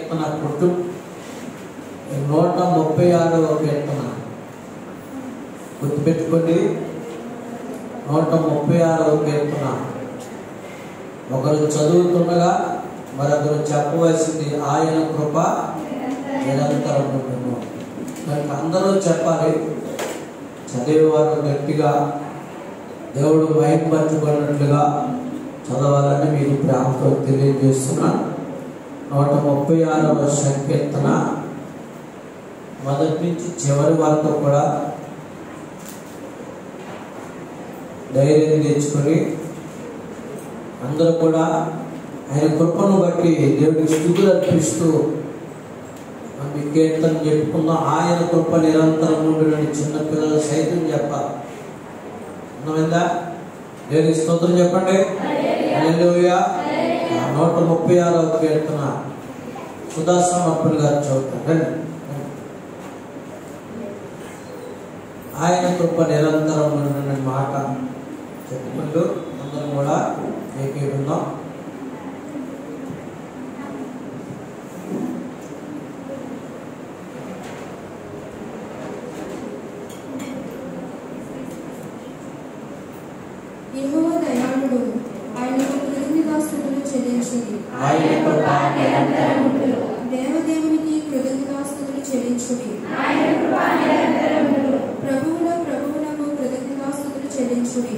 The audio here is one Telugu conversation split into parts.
కీర్తన 136వ కీర్తన గుర్తుపెట్టుకోండి. 136వ కీర్తన. ఒకరు చదువుతుండగా మరొకరు చెప్పవలసింది ఆయన కృప నిరంతరం ఉండును. కనుక అందరూ చెప్పాలి. చదివేవారు గట్టిగా దేవుడు మహిమపరచబడినట్లుగా చదవాలని మీకు ప్రేమతో తెలియజేస్తున్నాను. 136వ సంకీర్తన మొదటి నుంచి చివరి వరకు కూడా ధైర్యం తెచ్చుకొని అందరూ కూడా ఆయన కృపను బట్టి దేవుడికి స్తుతులు అర్పిస్తూ ఈ కీర్తన చెప్పుకుందాం. ఆయన కృప నిరంతరం ఉండునని చిన్నపిల్లలు సైతం చెప్పాలి. అర్థమైందా? దేవునికి స్తోత్రం చెప్పండి. హల్లెలూయా. 136వ కీర్తన సుధా సమర్పణ గారు చదువుతారు. ఆయన కృప నిరంతరం ఉండుననే మాట చెప్పుకుంటూ అందరం కూడా ఏకీభవిద్దాం. యెహోవా దయాళుడు, ఆయనకు కృతజ్ఞతాస్తుతులు చెల్లించుడి. దేవదేవునికి కృతజ్ఞతాస్తుతులు చెల్లించుడి. ప్రభువులకు కృతజ్ఞతాస్తుతులు చెల్లించుడి.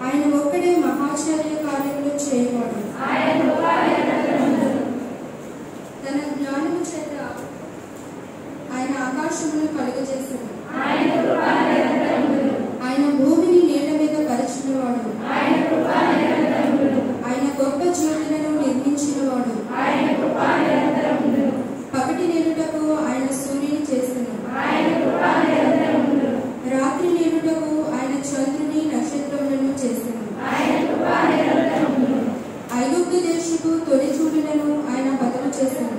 ఆయన ఒక్కడే మహాచార్య కార్యములు చేయవాడు. తన జ్ఞానము చేత ఆయన ఆకాశమును కలుగజేసెను. ఆయన భూమిని నీళ్ల మీద పరిచినవాడు. ఆయన గొప్ప జ్యోతులను నిర్మించినవాడు. పగటి నేలుటకు ఆయన సూర్యుని చేసెను. రాత్రి నేలుటకు ఆయన చంద్రుని నక్షత్రములను చేసెను. ఐగుప్తు దేశపు తొలి చూడులను ఆయన పతనం చేసెను.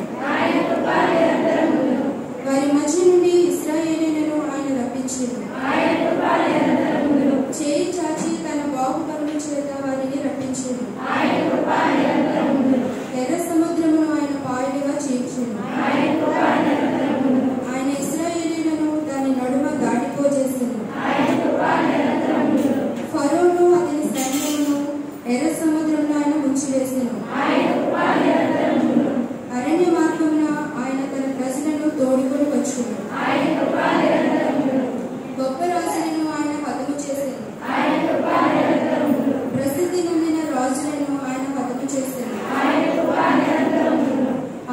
వారి మధ్య నుండి ఇశ్రాయేలీయులను ఆయన రప్పించెను. చేయి చాచి తన బాహుబలము చేత వారిని రప్పించెను. ఎర్ర సముద్రమును ఆయన పాయలుగా చీల్చెను. ఆయన ఇశ్రాయేలీయులను దాని నడుమ దాటిపోజేసెను. ఫరోను అతని సైన్యమును ఎర్ర సముద్రంలో ఆయన ముంచివేసెను. అరణ్య మార్గమున ఆయన తన ప్రజలను తోడుకొని వచ్చెను. గొప్ప రాజులను ఆయన హతము చేసెను. ప్రసిద్ధి నొందిన రాజులను ఆయన హతము చేసెను.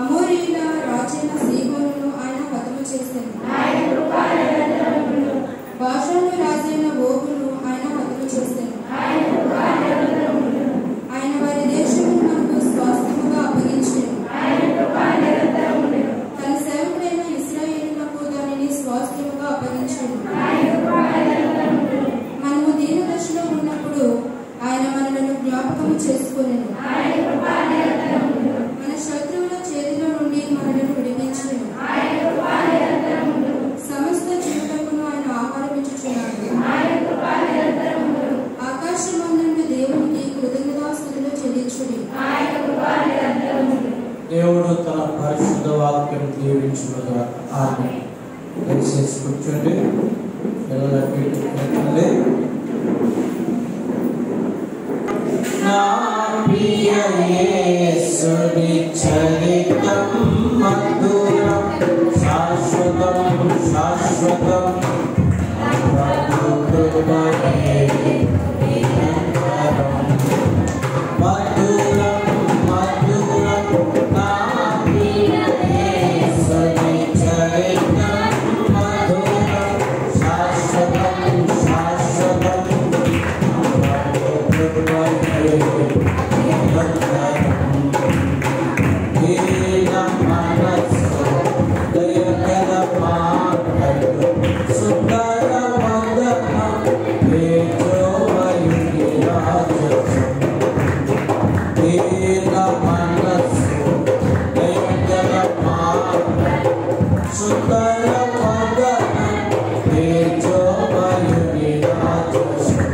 అమోరీయుల రాజైన సీహోనును ఆయన హతము చేసెను. బాషాను రాజైన ఓగును ఆయన హతము చేసెను. ఆయన వారి దేశమును మనకు స్వాస్థ్యముగా అప్పగించెను. తన సేవకుడైన ఇశ్రాయేలులకు దానిని స్వాస్థ్యముగా అప్పగించెను. మనము దీన దశలో ఉన్నప్పుడు ఆయన మనలను జ్ఞాపకము చేసుకొనెను. మన శత్రువుల చేతిలో నుండి మనలను విడిపించెను. సమస్త జీవులకును ఆయన ఆహారం ఇచ్చుచున్నాడు. ఆకాశమందుండు దేవునికి కృతజ్ఞతాస్తుతులు చెల్లించుడి. దేవుడు తన పరిశుద్ధ వాక్యం దీవించునుగా. ఆమేన్. దయచేసి కూర్చోండి. పిల్లలకి వెళ్ళండి. నా ప్రియ యేసుని చరితం మధురం శాశ్వతం శాశ్వతం ప్రభు కృపయే నిరంతరం మధురం మధురం నా ప్రియ యేసుని చరితం మధురం శాశ్వతం శాశ్వతం ప్రభు కృపయే నిరంతరం. మనస్సు దయగల మాటలు సుందర వందనం తేజోమయుని రాజసం. మనస్సు దయగల మాటలు సుందర వందనం తేజోమయుని రాజసం.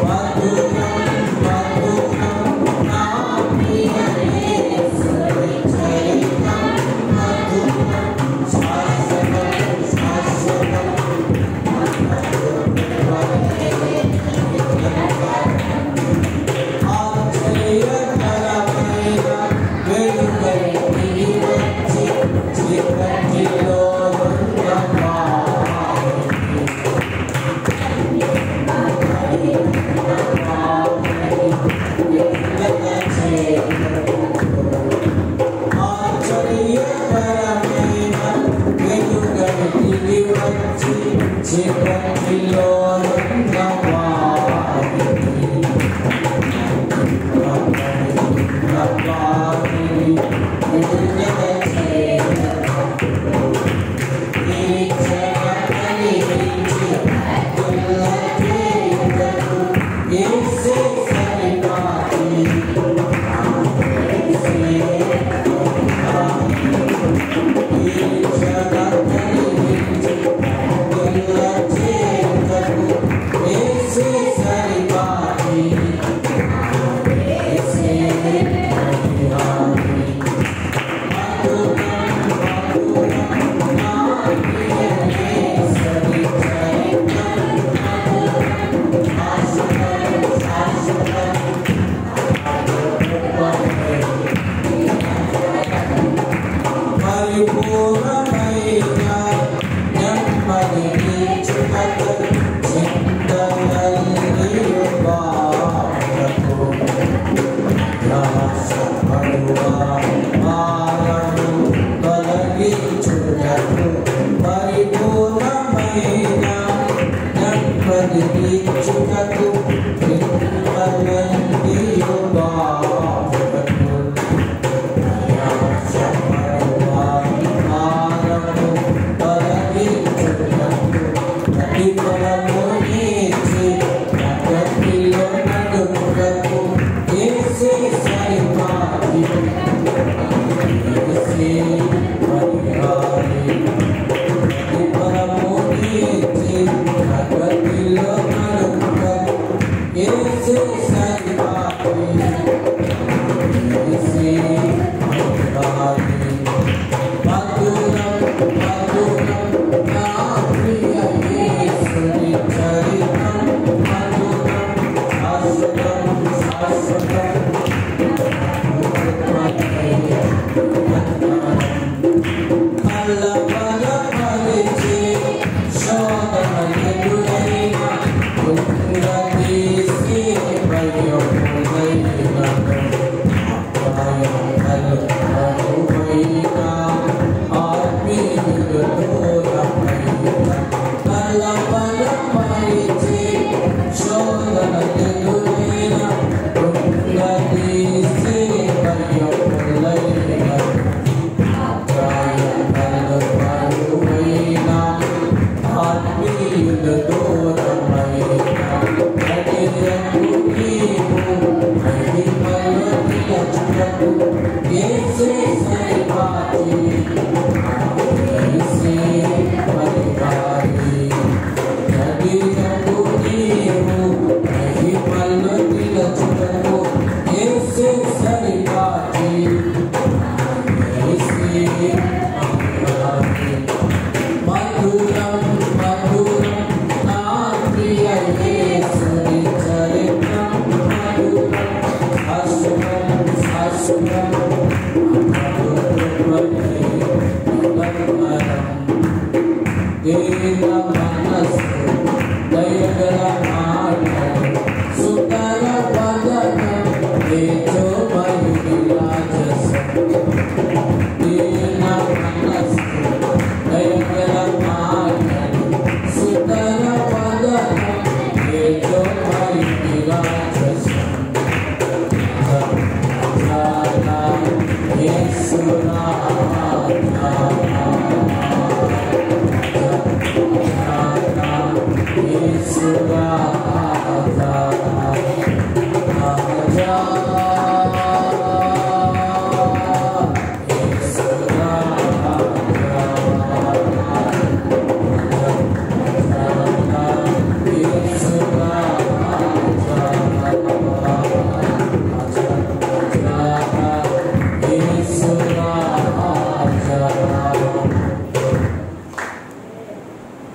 మధురం మధురం నా ప్రియ యేసు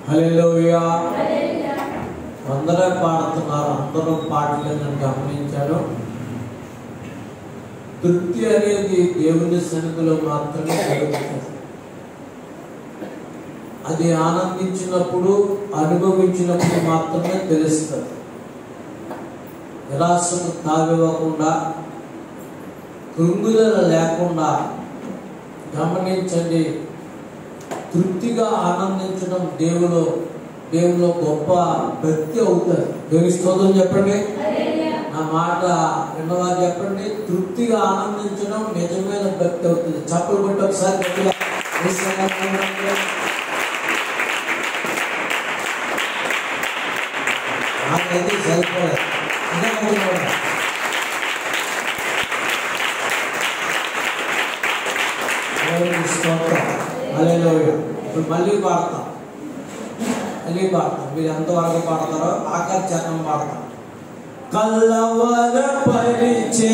హల్లెలూయా. అందరూ పాడుతున్నారు, అందరూ పాటలు నేను గమనించాను. తృప్తి అనేది దేవుని సన్నిధిలో మాత్రమే కలుగుతుంది. అది ఆనందించినప్పుడు, అనుభవించినప్పుడు మాత్రమే తెలుస్తుంది. నిరాశను తావివ్వకుండా, కృంగుదల లేకుండా గమనించండి. తృప్తిగా ఆనందించడం దేవులో గొప్ప భక్తి అవుతుంది. దేవుని స్తోత్రం చెప్పండి. నా మాట విన్నవారు చెప్పండి, తృప్తిగా ఆనందించడం నిజమైన భక్తి అవుతుంది. చప్పలు కొట్టి ఒకసారి గట్టిగా నాకైతే సరిపోలేదు. ఇప్పుడు మళ్ళీ పాడతాం. మీరు ఎంతవరకు పాడతారో ఆఖరి చరణం పాడతాం. కల్లవరపరిచే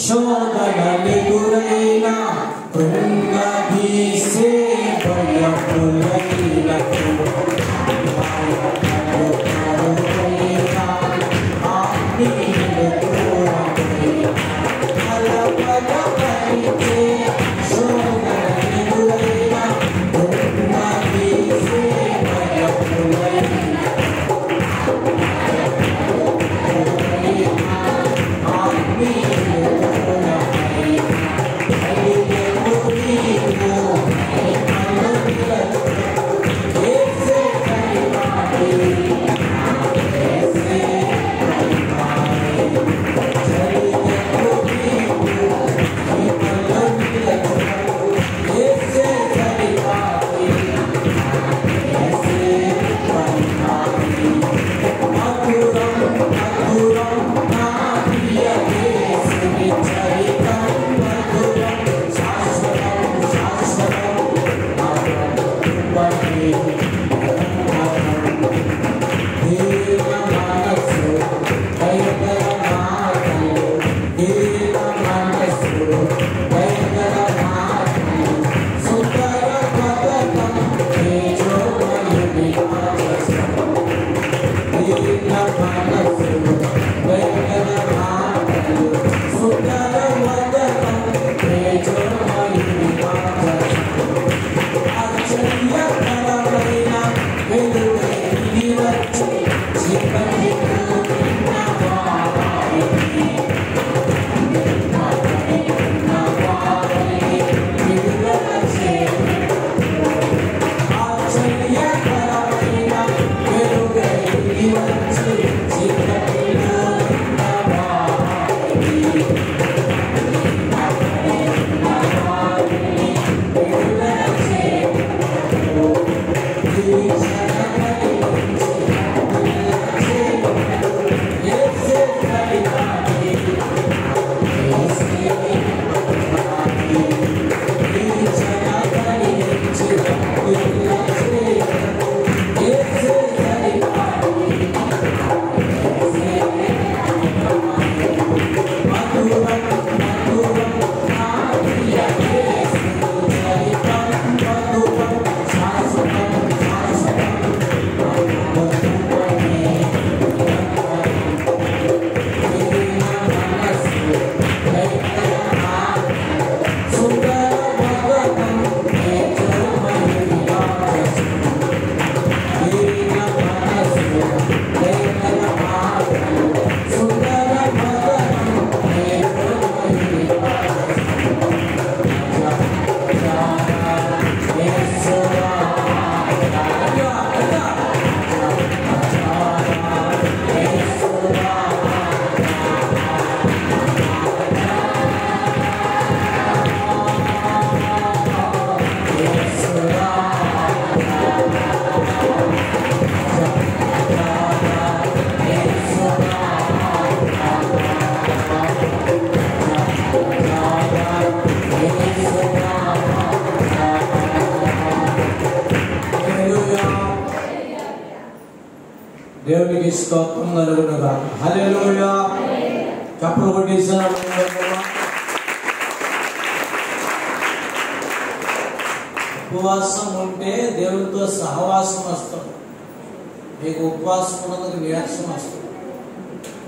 శోధనలు గురైన కృంగదీసే భయములైనకు దేవునికి స్తోత్రం కలుగునుగా. హల్లెలూయా. చప్పలు కొట్టేసాను. ఉపవాసం ఉంటే దేవునితో సహవాసం వస్తుంది. మీకు ఉపవాసం ఉన్నందుకు నీరసం వస్తుంది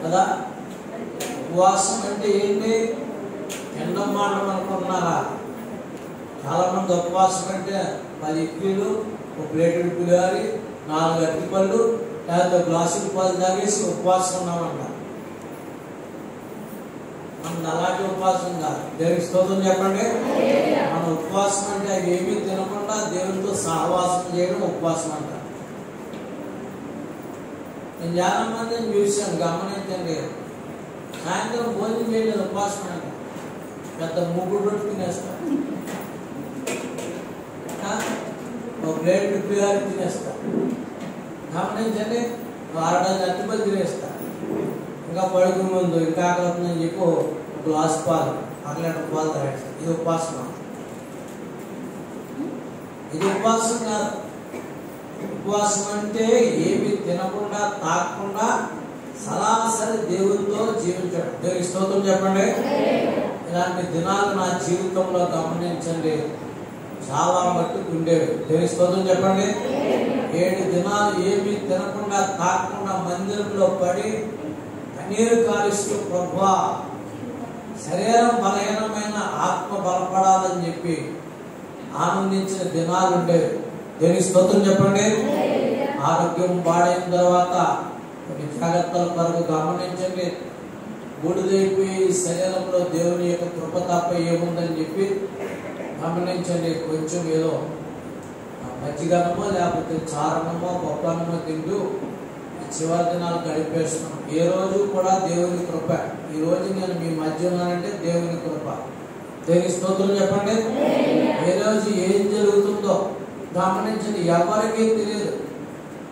కదా. ఉపవాసం అంటే ఏంటి? తినడం మాటం అనుకుంటున్నారా? చాలా మంది ఉపవాసం అంటే 10 ఇడ్లీలు, 1 ప్లేట్ పులిహారి, 4 అరటిపళ్ళు, లేకపోతే గ్లాసులు 10 తాగేసి ఉపవాసం ఉన్నామంట. మన అలాంటి ఉపవాసం కాదు. దేవునికి స్తోత్రం చెప్పండి. మన ఉపవాసం అంటే అవి ఏమీ తినకుండా దేవునితో సహవాసం చేయడం ఉపవాసం అంట. నేను చాలా మందిని చూశాను, గమనించండి. సాయంత్రం భోజనం చేయలేదు ఉపవాసం పెద్ద ముగ్గురు రొట్టె తినేస్తా, ఒక ప్లేట్ బిర్యానీ తినేస్తా, గమనించండి అరడజన్ అరటిపళ్ళు తినేస్తా, ఇంకా పడుకునే ముందు ఇంకా ఆకలిస్తుందని చెప్పి ఒక గ్లాస్ పాలు 1 లీటర్ పాలు తాగేస్తా. ఇది ఉపవాసం? ఇది ఉపవాసం కాదు. ఉపవాసం అంటే ఏమి తినకుండా తాగకుండా సరాసరి దేవునితో జీవించడం. దేవుని స్తోత్రం చెప్పండి. ఇలాంటి దినాలు నా జీవితంలో గమనించండి చాలా మట్టుకు ఉండేవి. దేవుని స్తోత్రం చెప్పండి. 7 దినాలు ఏమీ తినకుండా తాగకుండా మందిరంలో పడి కన్నీరు కారిస్తూ ప్రభువా శరీరం బలహీనమైన ఆత్మ బలపడాలని చెప్పి ఆనందించిన దినాలు ఉండేవి. దేవుని స్తోత్రం చెప్పండి. ఆరోగ్యం పాడైన తర్వాత కొన్ని జాగ్రత్తల కొరకు గమనించండి. బూడిదైపోయి శరీరంలో దేవుని యొక్క కృప తప్ప ఏముందని చెప్పి గమనించండి. కొంచెం ఏదో మజ్జిగనమో లేకపోతే చారణమో పప్పన్నమో తింటూ చివరి దినాలు గడిపేస్తున్నాం. ఏ రోజు కూడా దేవుని కృప. ఈ రోజు నేను మీ మధ్య ఉన్నానంటే దేవుని కృప. దేవుని స్తోత్రం చెప్పండి. ఏ రోజు ఏం జరుగుతుందో గమనించండి. ఎవరికీ తెలియదు.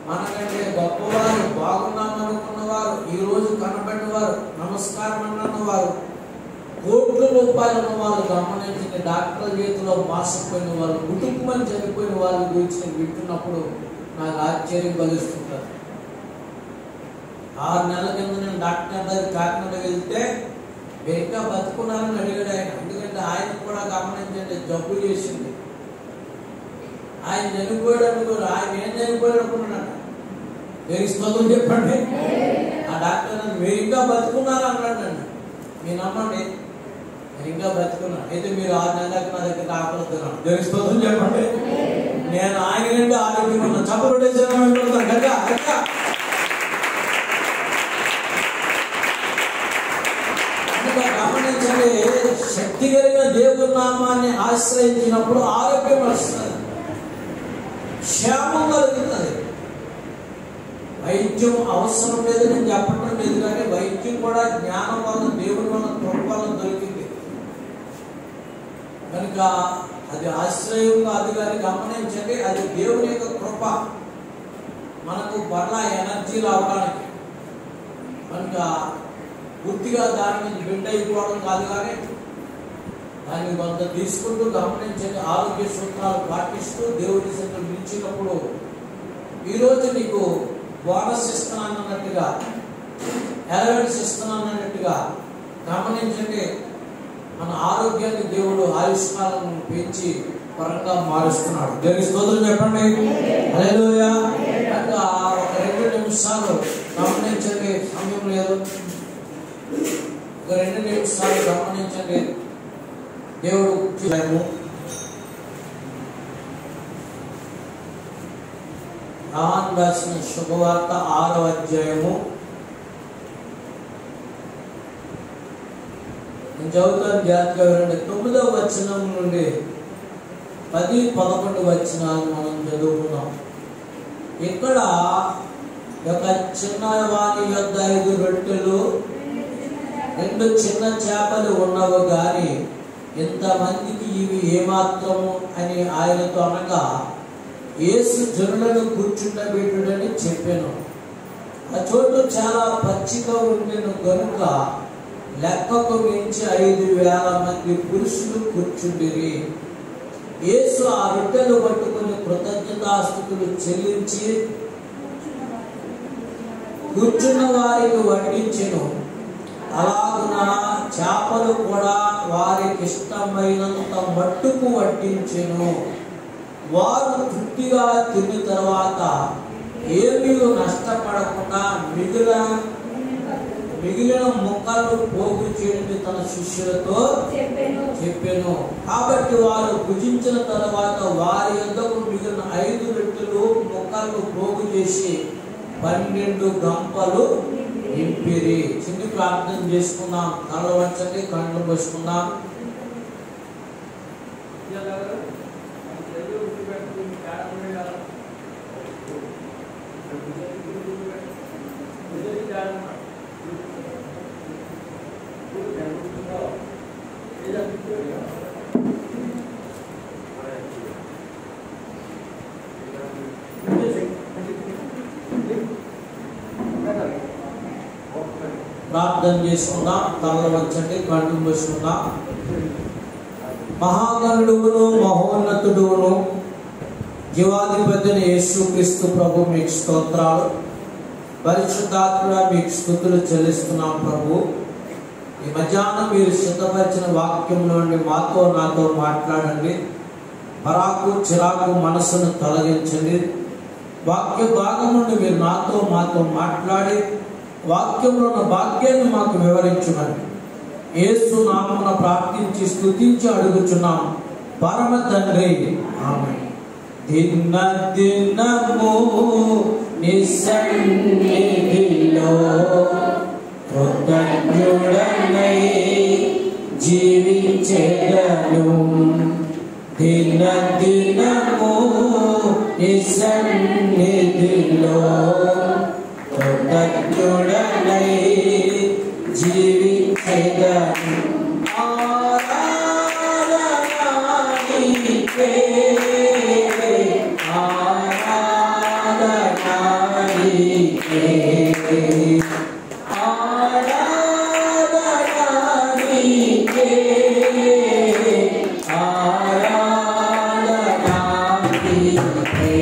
మనకంటే గొప్పవారు, బాగున్నామనుకున్నవారు, ఈ రోజు కనబడినవారు, నమస్కారం అన్నవారు, కోట్ల రూపాయలు ఉన్నవారు గమనించండి. డాక్టర్ల చేతిలో మాసిపోయిన వాళ్ళు, కుటుంబం చనిపోయిన వాళ్ళ గురించి వింటున్నప్పుడు నాకు ఆశ్చర్యం కలుస్తుంటారు. 6 నెలల కింద నేను డాక్టర్ దగ్గర కాకినాడ వెళ్తే మీరు ఇంకా బతుకున్నారని అడిగాడు ఆయన. ఎందుకంటే ఆయన కూడా గమనించండి జబ్బు చేసింది. ఆయన చనిపోయాడు అనుకోరు, ఆయన ఏం చనిపోయాడు అనుకున్నాడు. మీరు స్తోత్రం చెప్పండి. ఆ డాక్టర్ మీరు ఇంకా బతుకున్నారు అన్నాడు నన్ను. మీరు నమ్మండి, నేను ఇంకా బతుకున్నాను. అయితే మీరు 6 నెలలకు నా దగ్గర ఆకలిస్తున్నాను. దేవుని స్తోత్రం చెప్పండి. నేను ఆయన నుండి ఆరోగ్యం ఉన్నాను. చప్పబడేసాను. గమనించండి, శక్తి కలిగిన దేవుని నామాన్ని ఆశ్రయించినప్పుడు ఆరోగ్యం వస్తుంది, క్షేమం కలుగుతుంది. వైద్యం అవసరం లేదు నేను చెప్పడం లేదు, కానీ వైద్యం కూడా జ్ఞానం వల్ల దేవుని వల్ల కృప వల్ల దొరికింది కనుక అది ఆశ్రయం కాదు. కానీ గమనించండి, అది దేవుని యొక్క కృప మనకు మరలా ఎనర్జీ రావడానికి. కనుక పూర్తిగా దాని నుంచి బిల్డ్ అయిపోవడం కాదు, కానీ దాన్ని కొంత తీసుకుంటూ గమనించండి. ఆరోగ్య సూత్రాలు పాటిస్తూ దేవుడి సంగతి నిలిచినప్పుడు ఈరోజు నీకు బోనస్ ఇస్తున్నాను అన్నట్టుగా, ఎలవెన్స్ ఇస్తున్నాను అన్నట్టుగా గమనించండి. మన ఆరోగ్యాన్ని దేవుడు ఆయుష్కాలను పెంచి పరంగా మారుస్తున్నాడు. దేవుని స్తోత్రం చెప్పండి. హల్లెలూయా. ఇంకా ఒక 2 నిమిషాలు గమనించండి, సమయం లేదు. ఒక 2 నిమిషాలు గమనించండి. దేవుడు యోహాను రాసిన శుభవార్త 6వ అధ్యాయము నేను చదువుతాను జాగ్రత్తగా వినండి. 9వ వచనం నుండి 10, 11 వచనాలు మనం చదువుకున్నాం. ఇక్కడ ఒక చిన్నవాని యొద్ద 5 రొట్టెలు 2 చిన్న చేపలు ఉన్నవి గాని ఇంతమందికి ఇవి ఏమాత్రము అని ఆయనతో అనగా యేసు జనులను కూర్చుండబెట్టుడని చెప్పాను. ఆ చోటు చాలా పచ్చిగా ఉండెను గనుక లెక్కకు మించి 5,000 మంది పురుషులు కూర్చుండిరి. యేసు ఆ రొట్టెలు పట్టుకుని కృతజ్ఞతాస్తుతులు చెల్లించి కూర్చున్న వారికి వడ్డించెను. అలాగున చేపలు కూడా వారికి ఇష్టమైనంత మట్టుకు వడ్డించెను. వారు తృప్తిగా తిన్న తర్వాత ఏమీ నష్టపడకుండా మిగిలిన ముక్కలు పోగు చేయని తన శిష్యులతో చెప్పెను. కాబట్టి వారు భుజించిన తర్వాత వారి యొద్దకు మిగిలిన 5 రొట్టెలు ముక్కలు పోగు చేసి 12 గంపలు నింపిరి. చిన్న ప్రార్థన చేసుకుందాం. కళ్ళు వంచండి, కళ్ళు మూసుకుందాం. ప్రార్థన చేసుకుందాం. తలలు వంచండి, కళ్ళు మూసుకుందాం. మహాగణుడును మహోన్నతుడును జీవాధిపతిని యేసుక్రీస్తు ప్రభు మీకు స్తోత్రాలు. పరిశుద్ధాత్ముడా మీకు స్తుతులు చెల్లిస్తున్నాం ప్రభు. ఈ మధ్యాహ్నం మీరు సిద్ధపరిచిన వాక్యంలో నుండి మాతో నాతో మాట్లాడండి. పరాకు చిరాకు మనసును తొలగించండి. వాక్య భాగం నుండి మీరు నాతో మాతో మాట్లాడి వాక్యంలో ఉన్న భాగ్యాన్ని మాకు వివరించమని యేసు నామమున ప్రార్థించి స్తుతించి అడుగుచున్నాం పరమ తండ్రి, ఆమేన్. దిన దినము నీ సన్నిధిలో కృతజ్ఞుడనై జీవించెదను. దిన దినము నీ సన్నిధిలో కృతజ్ఞుడనై జీవించెదను. ఆరాధన నీకే, ఆరాధన నీకే, ఆరాధన నీకే, ఆరాధన నీకే.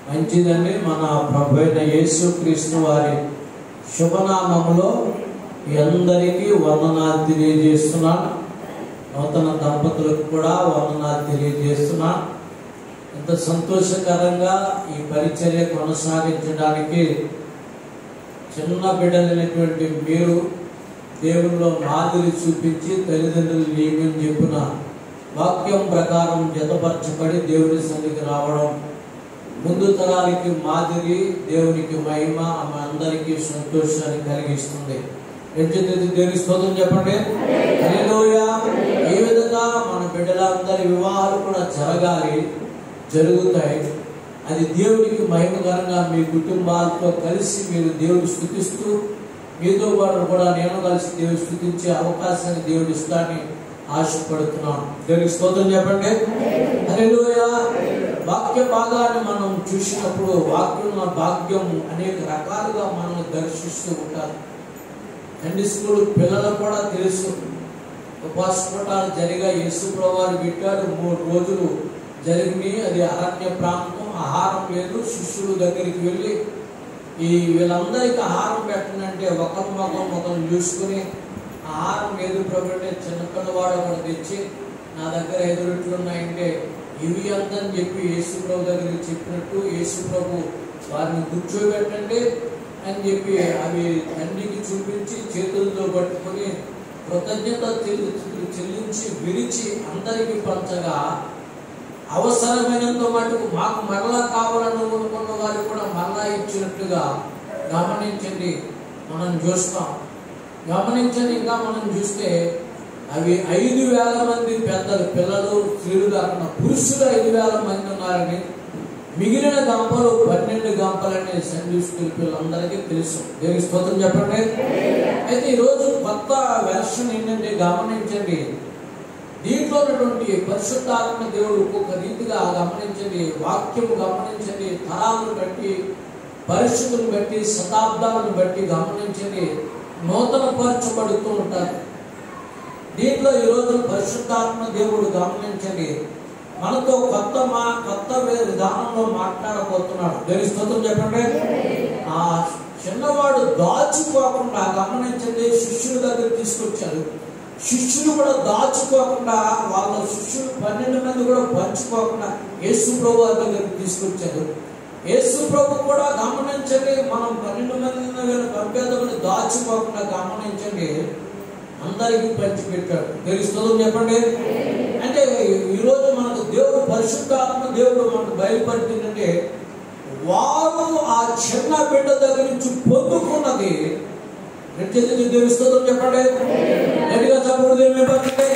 మంచిదండి. మన ప్రభు అయిన యేసుక్రీస్తు వారి శుభనామములో అందరికీ వందనాలు తెలియజేస్తున్నాను. నూతన దంపతులకు కూడా వందనాలు తెలియజేస్తున్నాను. ఎంత సంతోషకరంగా ఈ పరిచర్య కొనసాగించడానికి చిన్న బిడ్డలైనటువంటి మీరు దేవుల్లో మాదిరి చూపించి తల్లిదండ్రులు నియమని చెప్పిన వాక్యం ప్రకారం జతపరచబడి దేవుని సన్నిధికి రావడం ముందు తరానికి మాదిరి, దేవునికి మహిమ, ఆమె అందరికీ సంతోషాన్ని కలిగిస్తుంది. దేవుని స్తోత్రం చెప్పండి. హల్లెలూయా. ఈ విధంగా మన బిడ్డలందరి వివాహాలు కూడా జరుగుతాయి. అది దేవునికి మహిమకరంగా మీ కుటుంబాలతో కలిసి మీరు దేవుని స్తుతిస్తూ మీతో పాటు కూడా నేను కలిసి దేవుని స్తుతించే అవకాశాన్ని దేవుడు ఇస్తానని ఆశపడుతున్నాను. దేవునికి స్తోత్రం చెప్పండి. హల్లెలూయా. వాక్య భాగాన్ని మనం చూసినప్పుడు వాక్యం భాగ్యం అనేక రకాలుగా మనల్ని దర్శిస్తూ ఉంటారు. సండే స్కూల్ పిల్లలకు కూడా తెలుసు. ఉపవాసపటాలు జరిగా యేసు ప్రభువారు పెట్టాడు. 3 రోజులు జరిగినాయి. అది అరణ్య ప్రాంతం, ఆహారం లేదు. శిష్యుల దగ్గరికి వెళ్ళి వీళ్ళందరికీ ఆహారం పెట్టనంటే ఒకరు చూసుకుని ఆహారం లేదు ప్రభు అంటే చిన్నపిల్లవాడు ఒకటి తెచ్చి నా దగ్గర 5 రొట్టెలు ఉన్నాయంటే ఇవి ఎంత అని చెప్పి యేసు ప్రభు దగ్గరికి చెప్పినట్టు యేసు ప్రభు వారిని కూర్చోబెట్టండి అని చెప్పి అవి తండ్రికి చూపించి చేతులతో పట్టుకొని కృతజ్ఞత చెల్లించి విరిచి అందరికీ పంచగా అవసరమైనంత మటుకు మాకు మరలా కావాలని అనుకున్న వారికి కూడా మరలా ఇచ్చినట్టుగా గమనించండి. మనం చూస్తాం. గమనించండి. ఇంకా మనం చూస్తే అవి 5,000 మంది పెద్దలు, పిల్లలు, స్త్రీలు కాకుండా పురుషులు 5,000 మంది ఉన్నారని, మిగిలిన గంపలు 12 గంపలని సండే స్కూల్ పిల్లలందరికీ తెలుసు. దేవునికి స్తోత్రం చెప్పండి. అయితే ఈరోజు కొత్త వెర్షన్ ఏంటంటే గమనించండి. దీంట్లో ఉన్నటువంటి పరిశుద్ధాత్మ దేవుడు ఒక్కొక్క రీతిగా గమనించండి. వాక్యము గమనించండి. తరాలను బట్టి, పరిస్థితులను బట్టి, శతాబ్దాలను బట్టి గమనించండి. నూతన పరచబడుతూ ఉంటారు. దీంట్లో ఈరోజు పరిశుద్ధాత్మ దేవుడు గమనించండి మనతో కొత్త విధానంలో మాట్లాడబోతున్నాడు. దేవుని స్తోత్రం చెప్పండి. ఆ చిన్నవాడు దాచుకోకుండా గమనించండి. శిష్యుల దగ్గర తీసుకొచ్చారు. శిష్యులు కూడా దాచుకోకుండా వాళ్ళ శిష్యులు 12 మంది కూడా పంచుకోకుండా యేసు ప్రభు దగ్గరికి తీసుకొచ్చారు. యేసు ప్రభు కూడా గమనించండి. మనం 12 మంది పంపేదమని దాచుకోకుండా గమనించండి అందరికీ పంచిపెట్టాడు. దేవుని స్తోత్రం చెప్పండి. అంటే ఈరోజు మనకు దేవుడు పరిశుద్ధాత్మ దేవుడు మనకు బయలుపడుతుందంటే వారు ఆ చిన్న బిడ్డ దగ్గర నుంచి పొందుకున్నది. దేవుని స్తోత్రం చెప్పండి. గట్టిగా చప్పుడు. దేవుని పడుతుంది.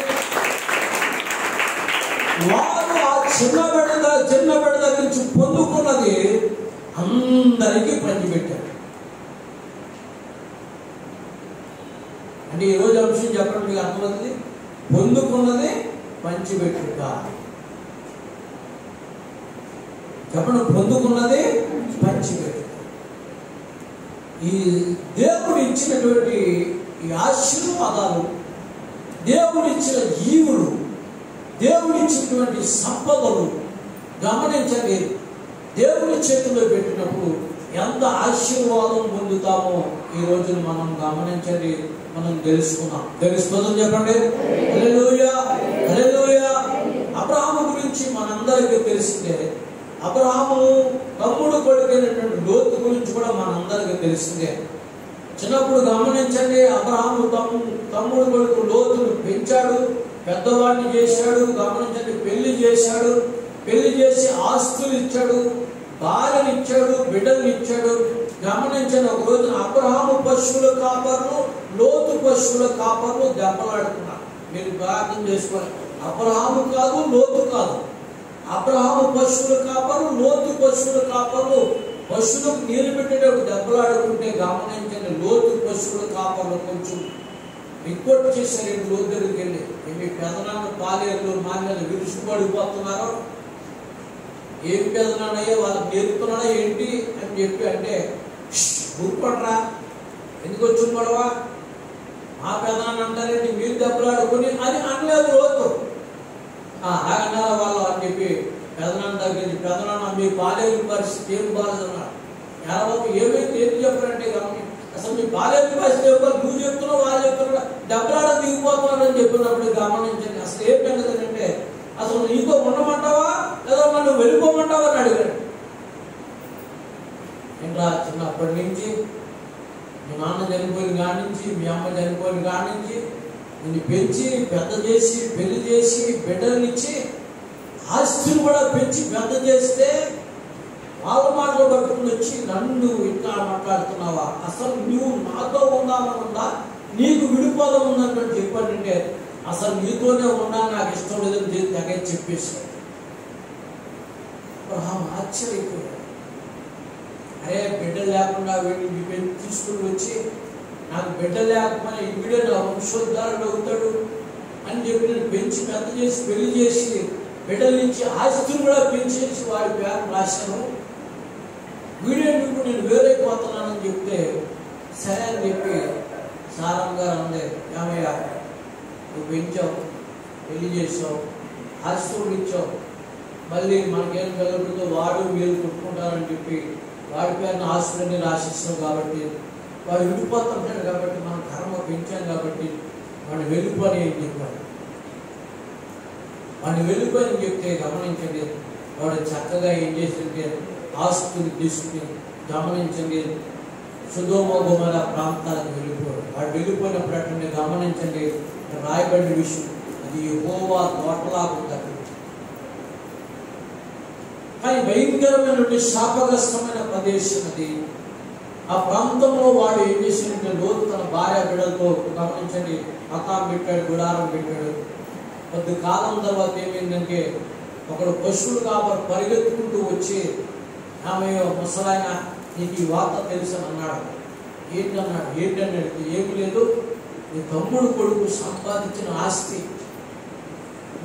వారు ఆ చిన్న బిడ్డ దగ్గర నుంచి పొందుకున్నది అందరికీ పంచిపెట్టారు. అంటే ఈరోజు అంశం చెప్పండి మీకు అర్థమవుతుంది. పొందుకున్నది పంచిపెట్టుట. చెప్పండి. పొందుకున్నది పంచిపెట్టుట. ఈ దేవుడు ఇచ్చినటువంటి ఈ ఆశీర్వాదాలు, దేవుడు ఇచ్చిన ఈవులు, దేవుడు ఇచ్చినటువంటి సంపదలు గమనించండి. దేవుని చేతిలో పెట్టినప్పుడు ఎంత ఆశీర్వాదం పొందుతామో ఈ రోజు మనం గమనించండి, మనం తెలుసుకున్నాం. తెలుసుకోదాం చెప్పండి. హల్లెలూయా, హల్లెలూయా. అబ్రహాము గురించి మనందరికీ తెలిసిందే. అబ్రహాము తమ్ముడు కొడుకైనటువంటి లోతు గురించి కూడా మనందరికీ తెలిసిందే. చిన్నప్పుడు గమనించండి. అబ్రహాము తమ్ముడు కొడుకు లోతును పెంచాడు, పెద్దవాడిని చేశాడు. గమనించండి. పెళ్లి చేశాడు. పెళ్లి చేసి ఆస్తులు ఇచ్చాడు, భార్యను ఇచ్చాడు, బిడ్డలు ఇచ్చాడు. గమనించండి. ఒక రోజున అబ్రహాము పశువుల కాపర్లు, లోతు పశువుల కాపర్లు దెబ్బలాడుతున్నారు. మీరు ప్రార్థన చేసుకోవాలి. అబ్రహాము కాదు, లోతు కాదు. అబ్రహాము పశువుల కాపరు, లోతు పశువుల కాపర్లు పశువులకు నీరు పెట్టేటప్పుడు దెబ్బలాడుకుంటే గమనించండి. లోతు పశువుల కాపర్లు కొంచెం రిపోర్ట్ చేశారు. లోతు దగ్గరికి వెళ్ళి మీ పెదనాన్న పాలేరు మా మీద విరుచుకుపడిపోతున్నారో, ఏం పెదనాన్నయ్యా వాళ్ళకి నేర్పుతున్నాడా ఏంటి అని చెప్పి అంటే గుర్పడరా, ఎందుకు వచ్చిన గొడవ, మా పెదనాన్న అంటారేంటి మీరు దెబ్బలాడుకుని అని అనలేదు లోతు. అలాగన్నారా వాళ్ళు అని చెప్పి పెదనాన్న దగ్గర పెదనాన్న మీ బాల్య పరిస్థితి ఏం బాలేదన్నాడు. ఎలాగో ఏమైంది ఏం చెప్పారంటే అసలు మీ బాల్య పరిస్థితి ఏమో నువ్వు చెప్తున్నావు వాళ్ళు చెప్తున్నా దెబ్బలాడ దిగిపోతున్నాడు అని చెప్పినప్పుడు గమనించండి. అసలు ఏం పెద్దదంటే అసలు నీతో ఉండమంటావా లేదా నన్ను వెళ్ళిపోమంటావా అని అడిగాడు. ఇంకా చిన్నప్పటి నుంచి మీ నాన్న చనిపోయిన కాడి నుంచి, మీ అమ్మ చనిపోయిన కాడి నుంచి నిన్ను పెంచి పెద్ద చేసి, పెళ్లి చేసి, బిడ్డలనిచ్చి, ఆస్తిని కూడా పెంచి పెద్ద చేస్తే వాళ్ళ మాటలు పట్టుకుని వచ్చి నన్ను ఇట్లా మాట్లాడుతున్నావా, అసలు నువ్వు నాతో ఉందామనుందా, నీకు విడిపోదాం ఉందంటే చెప్పానంటే అసలు నీతోనే ఉన్నా నాకు ఇష్టం లేదని తెగ చెప్పేశాడు. ఆశ్చర్యపోయాడు. అరే బిడ్డ లేకుండా వీడిని తీసుకుని వచ్చి నాకు బిడ్డ లేకపోయినా ఈవిడే నా వంశోద్ధారుడు అవుతాడు, అని చెప్పి నేను పెంచి పెద్ద చేసి పెళ్లి చేసి బిడ్డల నుంచి ఆస్తిని కూడా పెంచేసి వాడి పేరు రాశాను, వీడేందుకు నేను వేరైపోతున్నానని చెప్తే సరే అని చెప్పి సారమ్మ గారు అందే, ఏమయ్యా నువ్వు పెంచావు, పెళ్లి చేసావు, ఆస్తులు ఇచ్చావు, మళ్ళీ మనకేం కలుగుతుందో వాడు వీళ్ళు కొట్టుకుంటారని చెప్పి వాడి పేరున ఆస్తులన్నీ రాసిస్తాం కాబట్టి వాడు విడిపోతుంటాడు కాబట్టి మనం కర్మ పెంచాం కాబట్టి వాడిని వెళ్ళిపోని అని చెప్పాడు. వాడిని వెళ్ళిపోయి చెప్తే గమనించండి, వాడు చక్కగా ఏం చేసింటే ఆస్తులు తీసుకుని గమనించండి సొదొమ గొమొర్రా ప్రాంతాలకు వెళ్ళిపోయాడు. వాడు వెళ్ళిపోయినప్పుడు గమనించండి రాయబడిన విషయం, అది యెహోవా తోటలాగా ఉంది. కానీ భయంకరమైనటువంటి శాపగ్రస్తమైన ప్రదేశం అది. ఆ ప్రాంతంలో వాడు ఏం చేసినట్టే లోతు తన భార్య బిడ్డలతో గమనించండి మకాం పెట్టాడు, గుడారం పెట్టాడు. కొద్ది కాలం తర్వాత ఏమైందంటే ఒకడు పశువులు కాబట్టి పరిగెత్తుకుంటూ వచ్చి ఆమె ముసలాయన నీకు ఈ వార్త తెలుసు అన్నాడు. ఏంటన్నాడు? ఏంటన్నాడు? ఏమి లేదు, నీ తమ్ముడు కొడుకు సంపాదించిన ఆస్తి,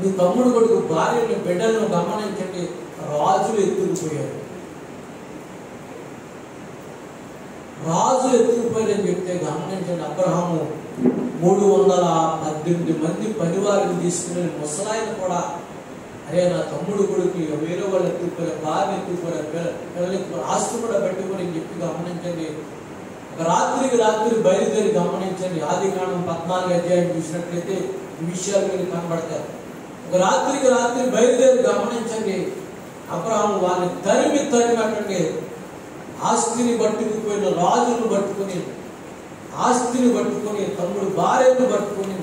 నీ తమ్ముడు కొడుకు భార్యని బిడ్డలను గమనించండి రాజులు ఎత్తుకుపోయారు. రాజులు ఎత్తుకుపోయారని చెప్తే గమనించండి అబ్రహాము 318 మంది పనివారిని తీసుకుని ముసలాయన కూడా అరే నా తమ్ముడు కొడుకు వేరే వాళ్ళు ఎత్తుకుపోయారు, భార్య ఎత్తుకుపోయారు, పిల్లలు ఆస్తి కూడా పెట్టుకొని అని చెప్పి గమనించండి. ఒక రాత్రికి రాత్రి బయలుదేరి గమనించండి ఆదికాండం 14 అధ్యాయం చూసినట్లయితే ఈ విషయాలు మీకు కనబడతాయి. ఒక రాత్రికి రాత్రి బయలుదేరి గమనించండి అబ్రహాము వాళ్ళని తరిమినట్టండి ఆస్తిని పట్టుకుపోయిన రాజును పట్టుకుని, ఆస్తిని పట్టుకుని, తమ్ముడు భార్యను పట్టుకుని,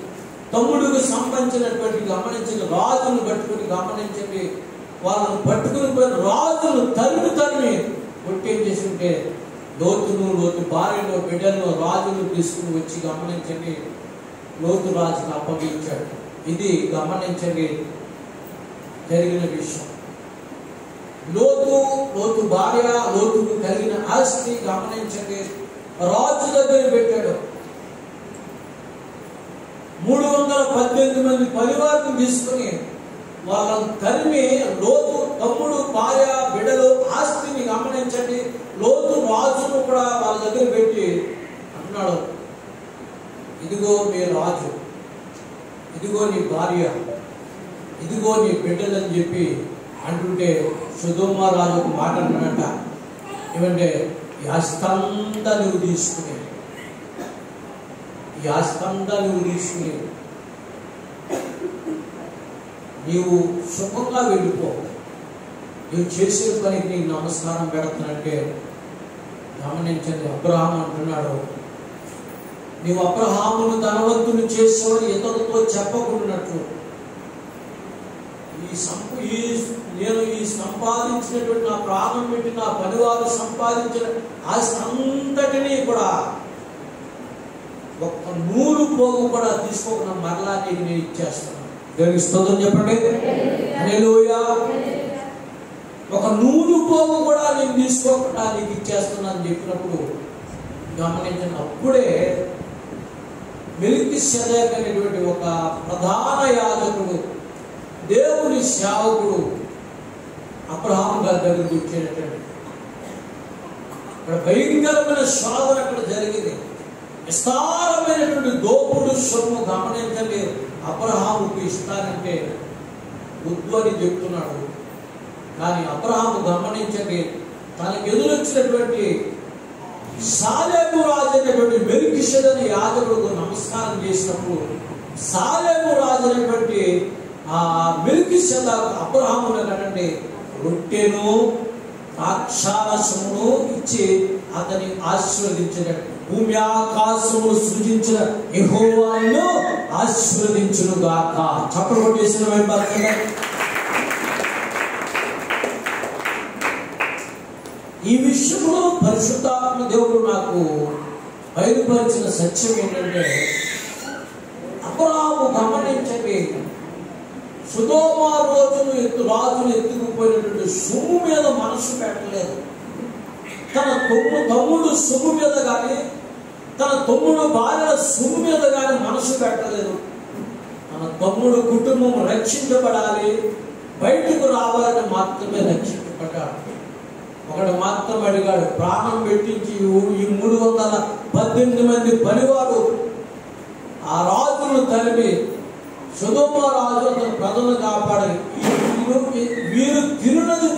తమ్ముడికి సంబంధించినటువంటి గమనించిన రాజును పట్టుకుని గమనించండి వాళ్ళను పట్టుకుని పోయిన రాజును తరిమి కొట్టేం చేస్తుంటే లోతు భార్యను బిడ్డలను రాజును తీసుకుని వచ్చి గమనించండి లోతు రాజును అప్పగించాడు. ఇది గమనించండి జరిగిన విషయం. లోతు భార్య, లోతుకు కలిగిన ఆస్తి గమనించండి రాజు దగ్గర పెట్టాడు. 318 మంది పరివారం తీసుకుని వాళ్ళని తరిమి లోతు తమ్ముడు భార్య బిడ్డలు ఆస్తిని గమనించండి లోతు రాజును కూడా వాళ్ళ దగ్గర పెట్టి అన్నాడు, ఇదిగో మీ రాజు, ఇదిగో నీ భార్య, ఇదిగో నీ బిడ్డలని చెప్పి అంటుంటే సొదొమ రాజు ఒక మాట అన్నాడట, ఏమంటే ఈ ఆస్తంతా నువ్వు తీసుకుని నీవు సుఖంగా వెళ్ళిపో, నువ్వు చేసే పనికి నీకు నమస్కారం పెడుతున్నట్టే. గమనించండి అబ్రహాము అంటున్నాడు, నీవు అబ్రహామును ధనవంతుని చేసేవని ఇతరులతో చెప్పకుండానట్లు నేను ఈ సంపాదించినటువంటి నా ప్రాణం పెట్టి నా పనివారు సంపాదించిన ఆస్తి అంతటినీ కూడా ఒక్క నూలు పోగు కూడా తీసుకోకుండా మరలా నీకు నేను ఇచ్చేస్తున్నాను. దేవునికి స్తోత్రం చెప్పండి. హల్లెలూయా. ఒక నూలు పోగు కూడా నేను తీసుకోకుండా నీకు ఇచ్చేస్తున్నాను చెప్పినప్పుడు గమనించిన అప్పుడే మెల్కీసెదెకు అనేటువంటి ఒక ప్రధాన యాజకుడు దేవుని సేవకుడు అబ్రహాము గారి దగ్గరికి వచ్చేటండి. అక్కడ భయంకరమైన శోధన అక్కడ జరిగింది, విస్తారమైనటువంటి దోపుడు సొమ్ము గమనించండి అబ్రహాముకు ఇస్తానంటే వద్దు అని చెప్తున్నాడు. కానీ అబ్రహాము గమనించండి తనకు ఎదురొచ్చినటువంటి సాలేము రాజు అయినటువంటి మెల్కీసెదెకు యాజకుడు నమస్కారం చేసినప్పుడు సాలేము రాజు అయినటువంటి ఆ మెల్కీసెదెకు అబ్రహామును కనండి రొట్టెను ద్రాక్షారసమును ఇచ్చి అతని ఆశీర్వదించినట్టు భూమి ఆకాశములు సృజించిన యెహోవాను ఆశీర్వదించును గాక. చప్పట్లు కొట్టేసిన వైపు ఈ విషయంలో పరిశుద్ధాత్మ దేవుడు నాకు బయలుపరిచిన సత్యం ఏంటంటే అబ్రహాము గమనించండి సొదొమ రాజును ఎత్తుకుపోయినటువంటి సొమ్ము మీద మనసు పెట్టలేదు. తన తమ్ముడు సొమ్ము మీద కానీ తన తమ్ముడు భార్య సొమ్ము మీద కానీ మనసు పెట్టలేదు. మన తమ్ముడు కుటుంబం రక్షించబడాలి, బయటకు రావాలని మాత్రమే రక్షించబడ్డాడు. ఒకడు మాత్రం అడిగాడు, ప్రాణం పెట్టించి ఈ 318 మంది పనివారు ఆ రాజును తరిమి సొదొమ రాజు అతను ప్రజలను కాపాడాలి. వీరు తిన్నది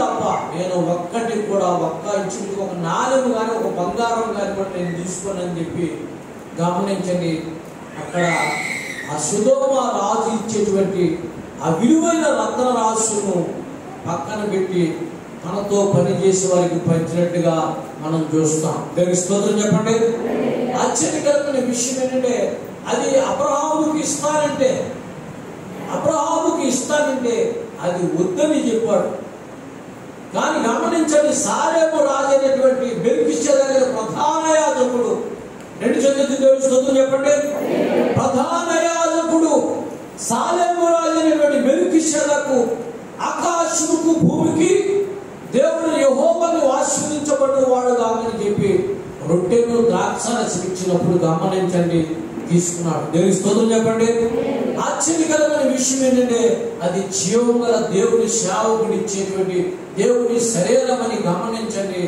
తప్ప నేను ఒక్కటి కూడా ఒక్క ఇంచుకి ఒక నాలుగు కానీ ఒక బంగారం కానీ కూడా నేను తీసుకోనని చెప్పి గమనించండి. అక్కడ ఆ సొదొమ రాజు ఇచ్చేటువంటి ఆ విలువైన రత్న రాశులను పక్కన పెట్టి తనతో పనిచేసే వారికి పంచినట్టుగా మనం చూస్తాం. దేవుని స్తోత్రం చెప్పండి. ఆశ్చర్యకరమైన విషయం ఏంటంటే అది అబ్రహాముకి ఇస్తానంటే అది వద్దని చెప్పాడు. కానీ గమనించండి, సాలేము రాజు అయినటువంటి మెల్కీషెదెకు ప్రధాన యాజకుడు, 2 చేతులెత్తి దేవుని స్తోత్రం చెప్పండి. ప్రధాన యాజకుడు సాలేము రాజు అయినటువంటి మెల్కీషెదెకు ఆకాశముకు భూమికి దేవుడు యెహోవాను ఆశీర్వదించబడిన వాడు కాదని చెప్పి రొట్టెను ద్రాక్షారసం ఇచ్చినప్పుడు గమనించండి తీసుకున్నాడు. దేవుని స్తోత్రం చెప్పండి. ఆశ్చర్యకరమైన విషయం ఏంటంటే అది జీవం గల దేవుని సేవకుడు ఇచ్చేటువంటి దేవుని శరీరం అని గమనించండి.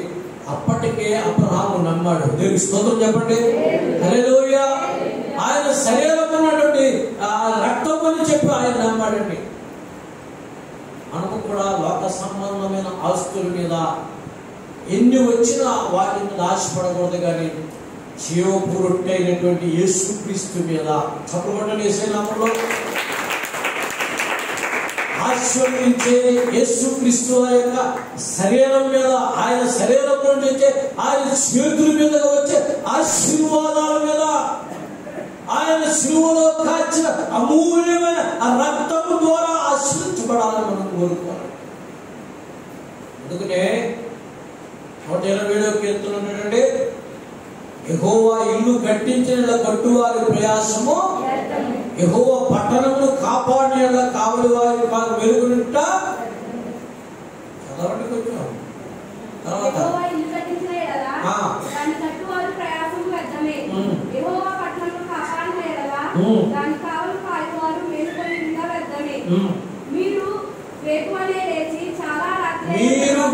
అప్పటికే అబ్రహాము నమ్మాడు. దేవుని స్తోత్రం చెప్పండి. హల్లెలూయా. ఆయన శరీరం ఉన్నటువంటి రక్తం అని చెప్పి ఆయన నమ్మాడండి. మనకు కూడా లోక సంబంధమైన ఆస్తుల మీద ఎన్ని వచ్చినా వాటి మీద ఆశపడకూడదు, కానీ జీవపు రొట్టె అయినటువంటి యేసుక్రీస్తు మీద చప్పబడిన యేసు నామములో ఆశీర్వదించే యేసుక్రీస్తు యొక్క శరీరం మీద, ఆయన శరీరం నుండి వచ్చే ఆయన చేతుల మీద వచ్చే ఆశీర్వాదాల మీద, ఆయన శిలువలో కాచిన అమూల్యమైన ఆ రక్తము ద్వారా ఆశీర్వించబడాలని మనం కోరుకోవాలి. అందుకనే 127వ కీర్తన ఉన్నటువంటి యెహోవా ఇల్లు కట్టించిన కట్టువారి ప్రయాసము, యెహోవా పట్టణమును కాపాడిన కావలి వారి వెలుగునింట చదవండి కొంచెం. తర్వాత మీరు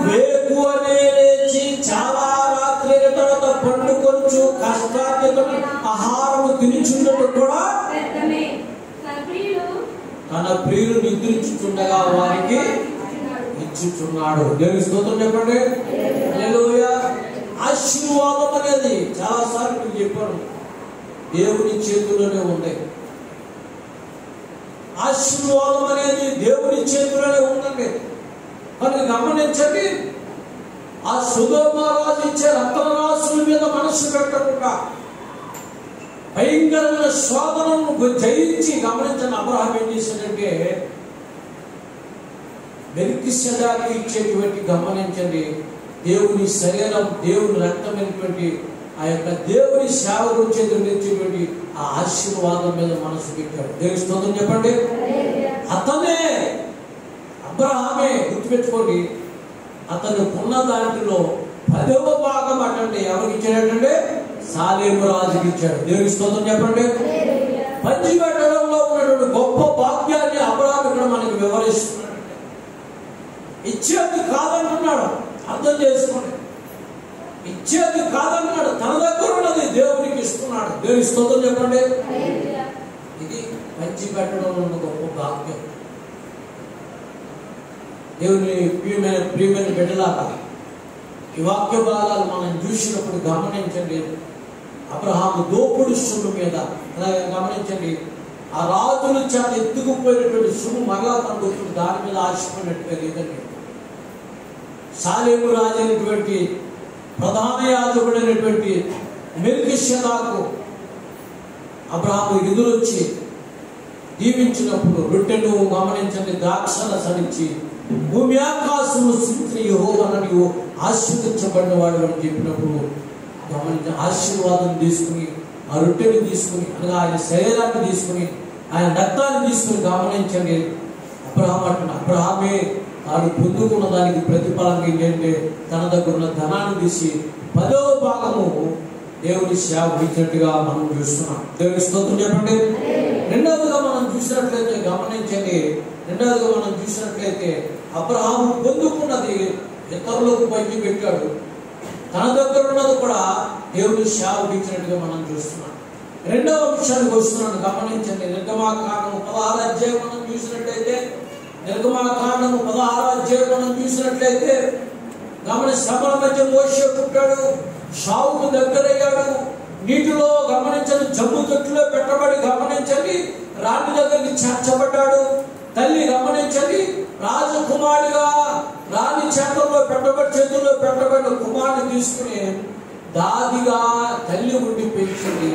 వేకువనే లేచి చాలా రాత్రి తర్వాత పండుకొచ్చు కష్టార్జితం ఆహారము తినిచున్నట్టు కూడా తన ప్రియులు నిద్రించుచుండగా వారికి ఇచ్చుచున్నాడు. దేవుని స్తోత్రం చెప్పండి. హల్లెలూయా. ఆశీర్వాదం అనేది చాలాసార్లు మీకు చెప్పాను, దేవుని చేతుల్లోనే ఉంది. ఆశీర్వాదం అనేది దేవుని చేతుల్లోనే ఉందండి. కనుక గమనించండి, ఆ సొదొమ రాజు ఇచ్చే రత్నరాశుల మీద మనసు పెట్టకుండా భయంకరమైన శోధనను జయించి గమనించండి, అబ్రహాం ఏం చేశాడంటే మెల్కీషెదెకు ఇచ్చేటువంటి గమనించండి దేవుని శరీరం, దేవుని రక్తమైనటువంటి ఆ యొక్క దేవుని సేవకు వచ్చేటువంటి ఆ ఆశీర్వాదం మీద మనసు పెట్టాడు. దేవుని స్తోత్రం చెప్పండి. అతనే అబ్రహామే, గుర్తుపెట్టుకోండి, అతను ఉన్న దాంట్లో 10వ భాగం అటండి ఎవరికి ఇచ్చాడంటే సాలేము రాజుకి ఇచ్చాడు. దేవుని స్తోత్రం చెప్పండి. పంచిపెట్టడంలో ఉన్నటువంటి గొప్ప భాగ్యాన్ని అబ్రహాం ఇక్కడ మనకి వివరిస్తున్నాడు. ఇచ్చేది కాదంటున్నాడు, అర్థం చేసుకోండి. ఇచ్చేది కాదన్నాడు, తన దగ్గర ఉన్నది దేవునికి ఇస్తున్నాడు. దేవుని స్తోత్రం చెప్పండి. ఇది పంచిపెట్టడంలో ఉన్న గొప్ప భాగ్యం. దేవుని ప్రియమైన బిడ్డలారా, ఈ వాక్య భాగాలు మనం చూసినప్పుడు గమనించండి, అబ్రహాము దోపుడు సొమ్ము మీద, అలాగే గమనించండి, ఆ రాజుల చేత ఎత్తుకుపోయినటువంటి సొమ్ము మరలా తనకు దాని మీద ఆశపడినట్టుగా లేదండి. సాలేము రాజు అయినటువంటి ప్రధాన యాజకుడైనటువంటి మెల్కీషెదెకు అబ్రహాము ఎదురొచ్చి దీవించినప్పుడు రొట్టెను గమనించండి ద్రాక్షరసం ఇచ్చి భూమి ఆకాశమును సృష్టించిన యెహోవాను నీవు ఆశీర్వదించబడిన వాడు అని చెప్పినప్పుడు గమనించి ఆశీర్వాదం తీసుకుని ఆ రొట్టెని తీసుకుని, అనగా ఆయన శరీరాన్ని తీసుకుని, ఆయన రక్తాన్ని తీసుకుని గమనించండి, అబ్రహామే తాను పొందుకున్న దానికి ప్రతిఫలంగా ఏంటంటే తన దగ్గర ఉన్న ధనాన్ని తీసి 10వ భాగము దేవుని సేవకుడిగా మనం చూస్తున్నాం. దేవుని స్తోత్రం చెప్పండి. రెండవదిగా మనం చూసినట్లయితే గమనించండి, అబ్రహాము పొందుకున్నది ఇతరులకు పంచి పెట్టాడు, తన దగ్గర ఉన్నది కూడా దేవుని సేవకుడిగా మనం చూస్తున్నాం. రెండవ విషయానికి వస్తున్నాను, గమనించండి. నిర్గమాకాండము 16వ అధ్యాయం మనం చూసినట్లయితే శ్రమల మధ్య మోషే పుట్టాడు, షావుకు దగ్గరయ్యాడు, నీటిలో గమనించండి జమ్ము తొట్టులో పెట్టబడి గమనించండి రాణి దగ్గరికి చేర్చబడ్డాడు. తల్లి గమనించండి రాజకుమారుడిగా రాణి చేతుల్లో పెట్టబడిన కుమారుని తీసుకుని దాదిగా తల్లి ఉండి పెంచింది.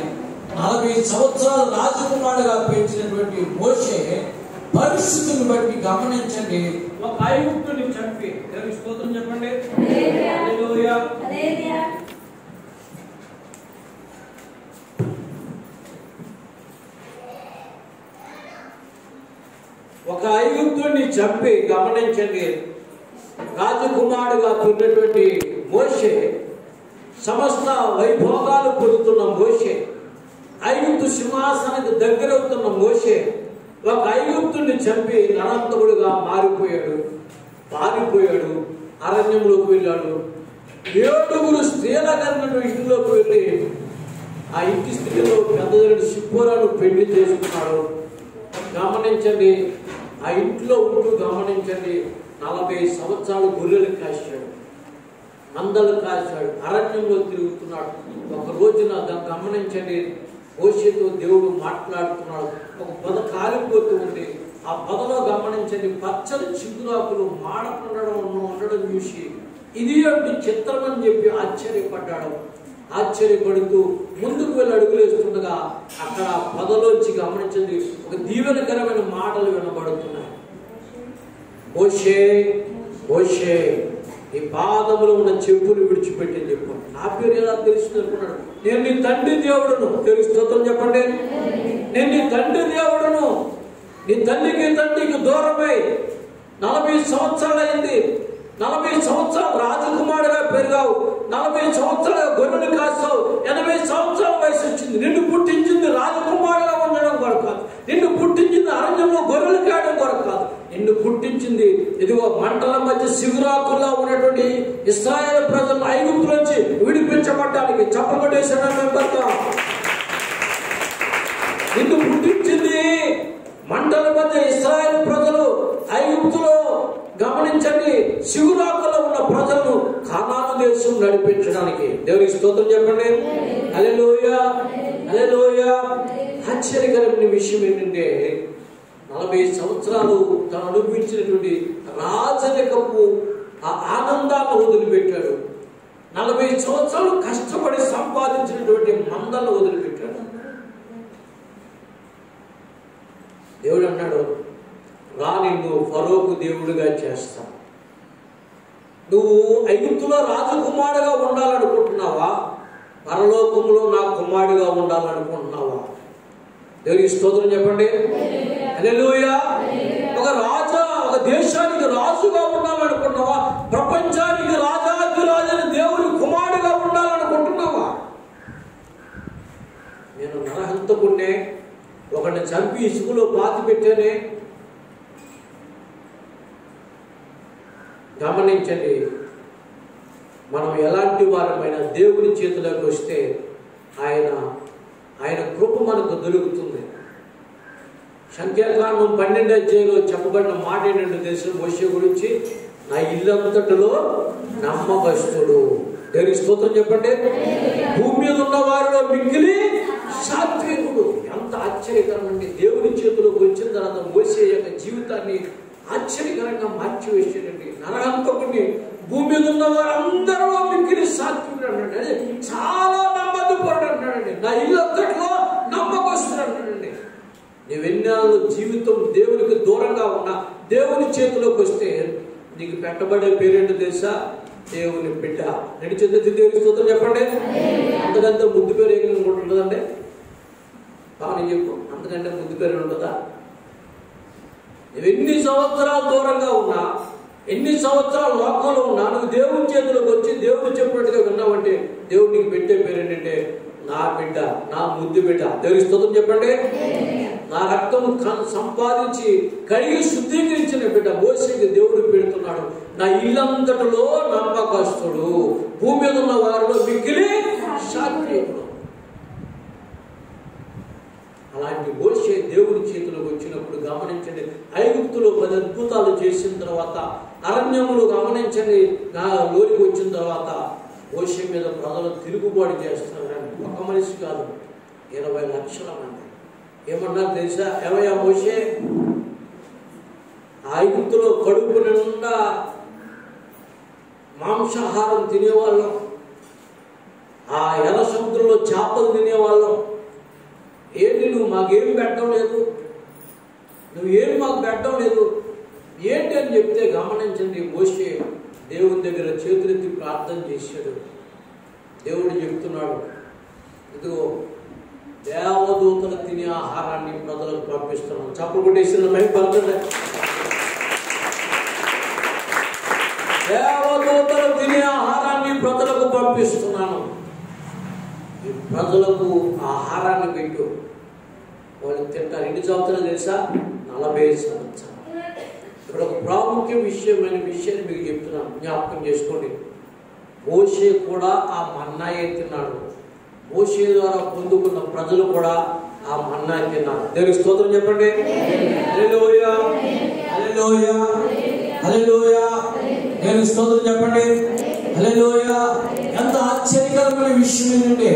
40 సంవత్సరాలు రాజకుమారుడిగా పెంచినటువంటి మోషే పరిస్థితులను బట్టి గమనించండి ఒక ఐగుప్తుని చంపి, దేవుని స్తోత్రం చెప్పండి. హల్లెలూయా. ఒక ఐగుప్తుని చంపి గమనించండి రాజకుమారుడుగా ఉన్నటువంటి మోషే, సమస్త వైభోగాలు పొందుతున్న మోషే, ఐగుప్తు సింహాసనానికి దగ్గరవుతున్న మోషే ఒక ఐగుప్తుని చంపి నరహంతకుడుగా పారిపోయాడు, అరణ్యంలోకి వెళ్ళాడు. 7 స్త్రీల కన్నా ఇంట్లోకి వెళ్ళి ఆ ఇంటి స్త్రీలో పెద్దదైన సిప్పోరాను పెళ్లి చేసుకున్నాడు. గమనించండి, ఆ ఇంట్లో ఉంటూ గమనించండి 40 సంవత్సరాలు గొర్రెలు కాశాడు, మందలు కాశాడు, అరణ్యంలో తిరుగుతున్నాడు. ఒక రోజున గమనించండి మోషేతో దేవుడు మాట్లాడుతున్నాడు. ఒక పొద కాలిపోతూ ఉంది, ఆ పొదలో గమనించండి పచ్చని చిగురాకులు ఉండడం చూసి ఇది అంటే చిత్రం అని చెప్పి ఆశ్చర్యపడుతూ ముందుకు వెళ్ళి అడుగులేస్తుండగా అక్కడ పొదలోంచి గమనించండి ఒక దీవెనకరమైన మాటలు వినబడుతున్నాయి. మోషే మోషే ఈ పాదములో ఉన్న చెప్పులు విడిచిపెట్టి చెప్పు, నా పేరు ఎలా తెలుస్తుంది అనుకున్నాడు. నేను నీ తండ్రి దేవుడును, తెలుస్తోత్రం చెప్పండి. నేను నీ తండ్రి దేవుడును, నీ తండ్రికి దూరమై 40 సంవత్సరాలు అయింది. 40 సంవత్సరాలు రాజకుమారుడుగా పెరిగావు, 40 సంవత్సరాలు గొర్రెలు కాస్తావు, 80 సంవత్సరాల వయసు వచ్చింది. నిన్ను పుట్టించింది రాజకుమారుడుగా ఉండడం కొరకు కాదు, నిన్ను పుట్టించింది అరణ్యంలో గొర్రెలు కాయడం కొరకు కాదు, నిన్ను పుట్టించింది ఇదిగో మంటల మధ్య శిగురాకుల్లో ఉన్నటువంటి ఇశ్రాయేలు ప్రజలను ఐగుప్తు నుంచి విడిపించబడ్డానికి. చెప్పబడేసిన నిన్ను పుట్టించింది మంటల మధ్య ఇశ్రాయేలు ప్రజలు ఐగుప్తులో గమనించండి శిగురాకుల్లో ఉన్న ప్రజలను కానాను దేశం నడిపించడానికి. దేవునికి స్తోత్రం చెప్పండి. హల్లెలూయా హల్లెలూయా. ఆశ్చర్యకరమైన విషయం ఏంటంటే 40 సంవత్సరాలు తను అనుభవించినటువంటి రాజరికపు ఆ ఆనందాన్ని వదిలిపెట్టాడు. 40 సంవత్సరాలు కష్టపడి సంపాదించినటువంటి మందలను వదిలిపెట్టాడు. దేవుడు అన్నాడు, రా నిన్ను ఫరోకు దేవుడిగా చేస్తా. నువ్వు ఐగుప్తులో రాజకుమారుడుగా ఉండాలనుకుంటున్నావా, పరలోకంలో నా కుమారుడిగా ఉండాలనుకుంటున్నావా? దేవునికి స్తోత్రం చెప్పండి. హల్లెలూయా. ఒక దేశానికి రాజుగా ఉండాలనుకుంటున్నావా, ప్రపంచానికి రాజాధిరాజైన దేవుని కుమారుడిగా ఉండాలనుకుంటున్నావా? నేను నరహంతకుణ్ణే, ఒకరిని చంపి ఇసుకలో పాతి పెట్టానే. గమనించండి, మనం ఎలాంటి వారమైనా దేవుని చేతిలోకి వస్తే ఆయన కృప మనకు దొరుకుతుంది. సంఖ్యాకాండం 12వ అధ్యాయంలో చెప్పబడిన మాట ఏంటంటే దేశం మోషే గురించి, నా ఇల్లంతటిలో నమ్మకస్తుడు. దేవుని స్తోత్రం చెప్పండి. భూమి మీద ఉన్న వారిలో మిక్కిలి సాత్వికుడు. ఎంత ఆశ్చర్యకరమండి. దేవుని చేతిలోకి వచ్చిన తర్వాత మోషే యొక్క జీవితాన్ని ఆశ్చర్యకరంగా మార్చివేసాడండి. నరహంతకుడిని భూమి మీద ఉన్న వారందరూ మిక్కిలి సాత్వికుడు అన్నాడు. చాలా నమ్మకపరుడు అంటాడండి. నా ఇల్లంతటిలో నమ్మకస్తుడు అంటాడండి. నువ్వెన్నాళ్ళు జీవితం దేవునికి దూరంగా ఉన్నా దేవుని చేతిలోకి వస్తే నీకు పెట్టబడే పేరేంటో తెలుసా? దేవుని బిడ్డ. రెండు చేతులు దేవుని స్తోత్రం చెప్పండి. అంతకంటే ముద్దు పేరు ఏం ఉంటుందండి? బాగా చెప్పు, అంతకంటే ముద్దు పేరు ఉంటుందా? నువ్వు ఎన్ని సంవత్సరాలు దూరంగా ఉన్నా ఎన్ని సంవత్సరాలు లోకంలో ఉన్నా నువ్వు దేవుని చేతిలోకి వచ్చి దేవుడు చెప్పినట్టుగా విన్నావంటే దేవుడు నీకు పెట్టే పేరు ఏంటంటే నా బిడ్డ, నా ముద్దు బిడ్డ. దేవుని స్తోత్రం చెప్పండి. నా రక్తము సంపాదించి కడిగి శుద్ధీకరించిన బిడ్డ మోసేకి దేవుడు పెడుతున్నాడు. నా ఇల్లంతటిలో నమ్మకస్తుడు, భూమి మీద ఉన్న వారిలో మిగిలి సాత్వికుడు. అలాంటి మోషే దేవుడి చేతిలోకి వచ్చినప్పుడు గమనించండి, ఐగుప్తులో 10 అద్భుతాలు చేసిన తర్వాత, అరణ్యములు గమనించండి, లోనికి వచ్చిన తర్వాత మోషే మీద ప్రజలు తిరుగుబాటు చేస్తున్నారని ఒక మనిషి కాదు, 20 లక్షల మంది. ఏమన్నారు తెలుసా? ఏమయ్యా మోషే, ఐగుప్తులో కడుపు నిండా మాంసాహారం తినేవాళ్ళం, ఆ ఎర్ర సముద్రంలో చేపలు తినేవాళ్ళం, ఏంటి నువ్వు మాకేం పెట్టడం లేదు, నువ్వేం మాకు పెట్టడం లేదు ఏంటి అని చెప్తే గమనించండి, మోషే దేవుని దగ్గర చేతులెత్తి ప్రార్థన చేశాడు. దేవుడు చెప్తున్నాడు, ఇదిగో దేవదూతలు తినే ఆహారాన్ని ప్రజలకు పంపిస్తున్నాను. చప్పుడు కొట్టేసిన పలకండి. దేవదూతలు తినే ఆహారాన్ని ప్రజలకు పంపిస్తున్నాను. ఈ ప్రజలకు ఆహారాన్ని పెట్టు, వాళ్ళు తింటారు. ఎన్ని సంవత్సరాలు తెలుసా? 40 సంవత్సరాలు. ఇక్కడ ఒక ప్రాముఖ్య విషయమైన విషయాన్ని మీకు చెప్తున్నాను, జ్ఞాపకం చేసుకోండి. మోషే కూడా ఆ మన్నాయే తిన్నాడు. మోషే ద్వారా పొందుకున్న ప్రజలు కూడా ఆ మన్నా తిన్నారు. దేవునికి స్తోత్రం చెప్పండి. హల్లెలూయా, హల్లెలూయా, హల్లెలూయా. దేవునికి స్తోత్రం చెప్పండి. హల్లెలూయా. ఎంత ఆశ్చర్యకరమైన విషయం ఏంటంటే,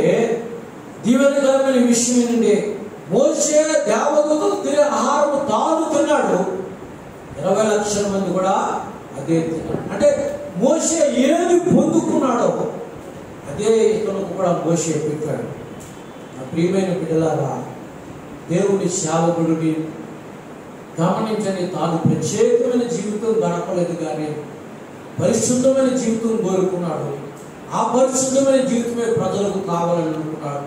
దీవెనకరమైన విషయం ఏంటంటే, మోషే దేవదూతలు తినే ఆహారం తాను తిన్నాడు, 20 లక్షల మంది కూడా అదే తిన్నాడు. అంటే మోషే ఏది పొందుకున్నాడో అదే ఇతరులకు కూడా మోషే పెట్టాడు. నా ప్రియమైన బిడ్డలారా, దేవుని సేవకుడిని గమనించని, తాను ప్రత్యేకమైన జీవితం గడపలేదు కానీ పరిశుద్ధమైన జీవితం కోరుకున్నాడు. ఆ పరిశుద్ధమైన జీవితమే ప్రజలకు కావాలని అనుకున్నాడు.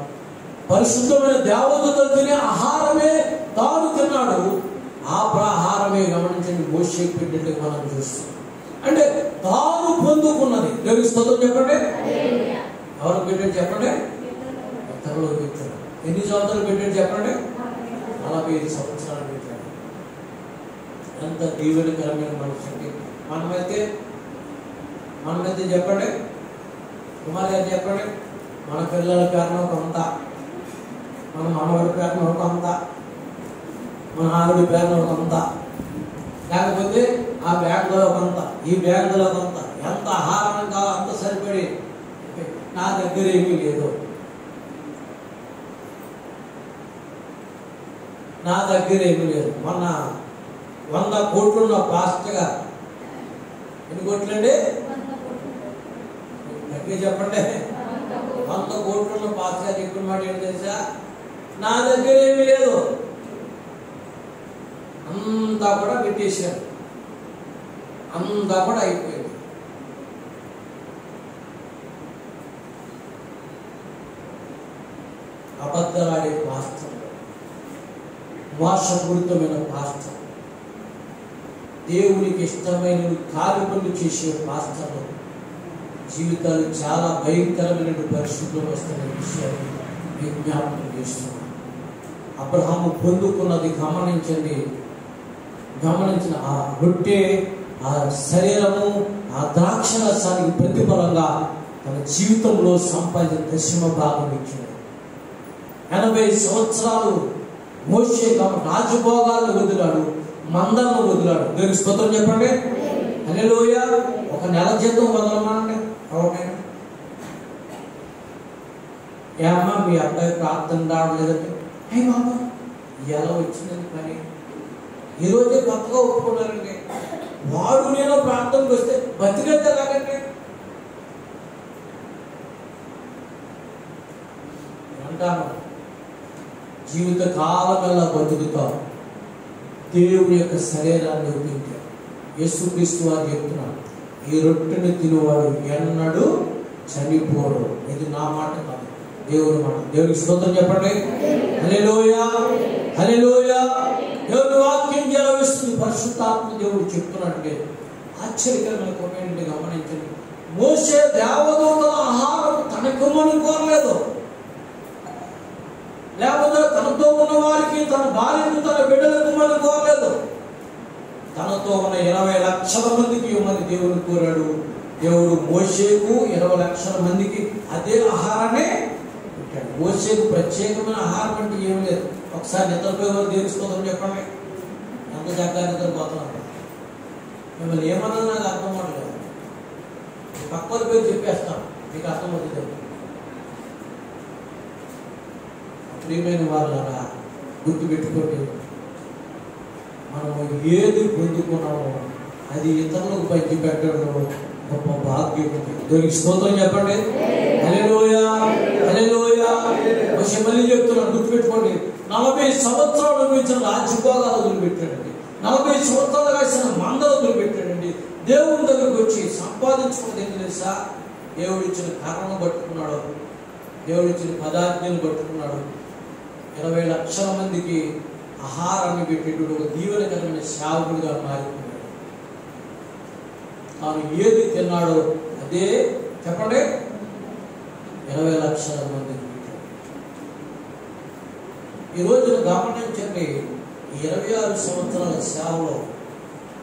పరిశుద్ధమైన దేవదూతలు తినే ఆహారమే తాను తిన్నాడు. ఆ ఆహారమే గమనించండి మోషే పెట్టినట్టుగా మనం చూస్తాం. అంటే తాను పొందుకున్నది. దేవునికి స్తోత్రం చెప్పండి. ఎవరు పెట్టాడు చెప్పండి? ఇతరులు పెట్టాడు. ఎన్ని సంవత్సరాలు పెట్టాడు చెప్పండి? 45 సంవత్సరాలు పెట్టాడు. ఎంత దీవెనకరమైన మనిషి. మనమైతే చెప్పండి, కుమార్ గారు చెప్పండి, మన పిల్లల పేరున కొంత, మన మనవాడి పేరున కొంత, మన ఆవిడ పేరున కొంత, లేకపోతే ఆ బ్యాంకులో కొంత, ఈ బ్యాంకులో కొంత, ఎంత ఆహారం కావాలో అంత సరిపడి. నా దగ్గర ఏమీ లేదు, నా దగ్గర ఏమీ లేదు. మొన్న 100 కోట్లున్న పాస్టర్ గారు, ఎన్ని కోట్లండి? గట్టిగా చెప్పండి. 100 కోట్లున్న పాస్టర్ గారు చెప్పిన మాట ఏంటి తెలుసా? నా దగ్గర ఏమీ లేదు, అంతా కూడా పెట్టేశారు, అంతా కూడా అయిపోయింది. అబద్ధాలాడే పాస్టర్, మోసపూరితమైన పాస్టర్, దేవునికి ఇష్టమైన కాలు పనులు చేసే పాస్టర్లు జీవితాలు చాలా భయంకరమైన పరిస్థితులు వస్తున్న విషయాన్ని మీకు జ్ఞాపకం చేస్తున్నాను. అబ్రహాము పొందుకున్నది గమనించిన ఆ రొట్టె, ఆ శరీరము, ఆ ద్రాక్షరసానికి ప్రతిఫలంగా తన జీవితంలో సంపాదించిన దశమ భాగం ఇచ్చాడు. 80 సంవత్సరాలు మోషే రాజభోగాలను వదిలాడు, మందలను వదిలాడు. దేవునికి స్తోత్రం చెప్పండి. హల్లెలూయా. ఒక నెల జీతం వదలమానండి ఎవరికైనా. ఏమన్నా మీ అబ్బాయి ప్రార్థన రావట్లేదంటే, అయ్యి బాబా ఎలా వచ్చిందని పని, ఈరోజే కొత్తగా ఒప్పుకున్నారండి, వాడు నేను ప్రార్థనకు వస్తే బతికేది ఎలాగంటే అంటాను. జీవిత కాలమల్లా బతుకుతావు దేవుని యొక్క శరీరాన్ని తింటే. యేసుక్రీస్తు వారు చెప్తున్నాడు, ఈ రొట్టెని తినేవాడు ఎన్నడూ చనిపోడు. ఇది నా మాట కాదు, దేవుని మాట. దేవునికి స్తోత్రం చెప్పండి. హల్లెలూయా, హల్లెలూయా. దేవుని వాక్యం జలవిస్తుంది. పరిశుద్ధాత్మ దేవుడు చెప్తున్నాడంటే ఆశ్చర్యకరమైన కృప గమనించండి. మోషే దేవదూతల ఆహారం తనకుమని కోరలేదు, లేకపోతే తనతో ఉన్న వారికి, తన భార్యకు, తన బిడ్డలకు ఇవ్వమని కోరలేదు. తనతో ఉన్న 20 లక్షల మందికి ఇవ్వమని దేవుని కోరాడు. దేవుడు మోషేకు 20 లక్షల మందికి అదే ఆహారాన్ని పెట్టాడు. మోషేకు ప్రత్యేకమైన ఆహారం అంటే ఏమి లేదు. ఒకసారి నిద్రపోయేవారు దేవుని చెప్పండి, ఎంత చక్కగా నిద్రపోతున్నాను. మిమ్మల్ని ఏమన్నా నాకు అర్థం అవ్వట్లేదు. పక్కల పేరు చెప్పేస్తాను, మీకు అర్థమవుతుంది. ప్రియమైన వాళ్ళరా, గుర్తుపెట్టుకోండి, మనము ఏది పొందుకున్నామో అది ఇతరులకు పంచి పెట్టడంలో గొప్ప భాగ్యం ఉంది. దేవునికి స్తోత్రం చెప్పండి. హల్లెలూయా, హల్లెలూయా. మళ్ళీ చెప్తున్నాను, గుర్తుపెట్టుకోండి. 40 సంవత్సరాలు అనుభవించిన రాజ్యభోగాలు వదిలిపెట్టాడండి. 40 సంవత్సరాలు కాసిన మందలు వదిలిపెట్టాడండి. దేవుని దగ్గరికి వచ్చి సంపాదించుకున్నది ఏం తెలుసా? దేవుడిచ్చిన కర్రను పట్టుకున్నాడు, దేవుడిచ్చిన పదార్థాన్ని పట్టుకున్నాడు. 20 లక్షల మందికి ఆహారాన్ని పెట్టేటప్పుడు ఒక దీవెనకరమైన సేవకుడిగా మారిపోయాడు. తాను ఏది తిన్నాడో అదే చెప్పండి 20 లక్షల మందికి పెట్టాడు. ఈ రోజున గమనించండి, 26 సంవత్సరాల సేవలో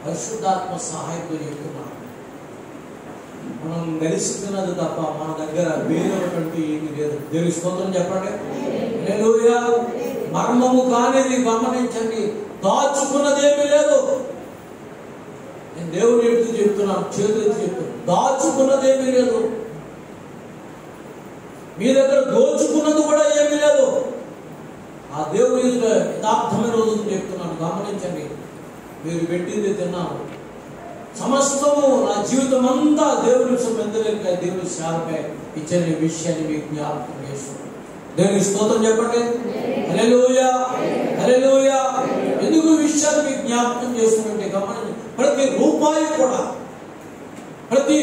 పరిశుద్ధాత్మ సహాయంతో చెప్తున్నాను. మనం కలిసితున్నది తప్ప మన దగ్గర వేరేటువంటి ఏమి లేదు. దేవుని స్తోత్రం చెప్పండి. హల్లెలూయా. మర్మము కానిది గమనించండి, దాచుకున్నదేమీ లేదు. నేను దేవుని ఎత్తు చెప్తున్నాను, చేతులెత్తి చెప్తున్నాను, దాచుకున్నదేమీ లేదు. మీ దగ్గర దోచుకున్నది కూడా ఏమీ లేదు. ఆ దేవుని యథార్థమైన రోజులు చెప్తున్నాను, గమనించండి. మీరు పెట్టింది తిన్నాను, సమస్తము నా జీవితం అంతా దేవుని సంబంధంగా దేవుని సేవపై ఇచ్చిన విషయాన్ని మీకు జ్ఞాపకం చేస్తున్నాను. దేవుని స్తోత్రం చెప్పండి. హల్లెలూయా, హల్లెలూయా. ఎందుకు విషయాన్ని మీకు జ్ఞాపకం చేస్తున్నట్టే గమనించండి. ప్రతి రూపాయి కూడా, ప్రతి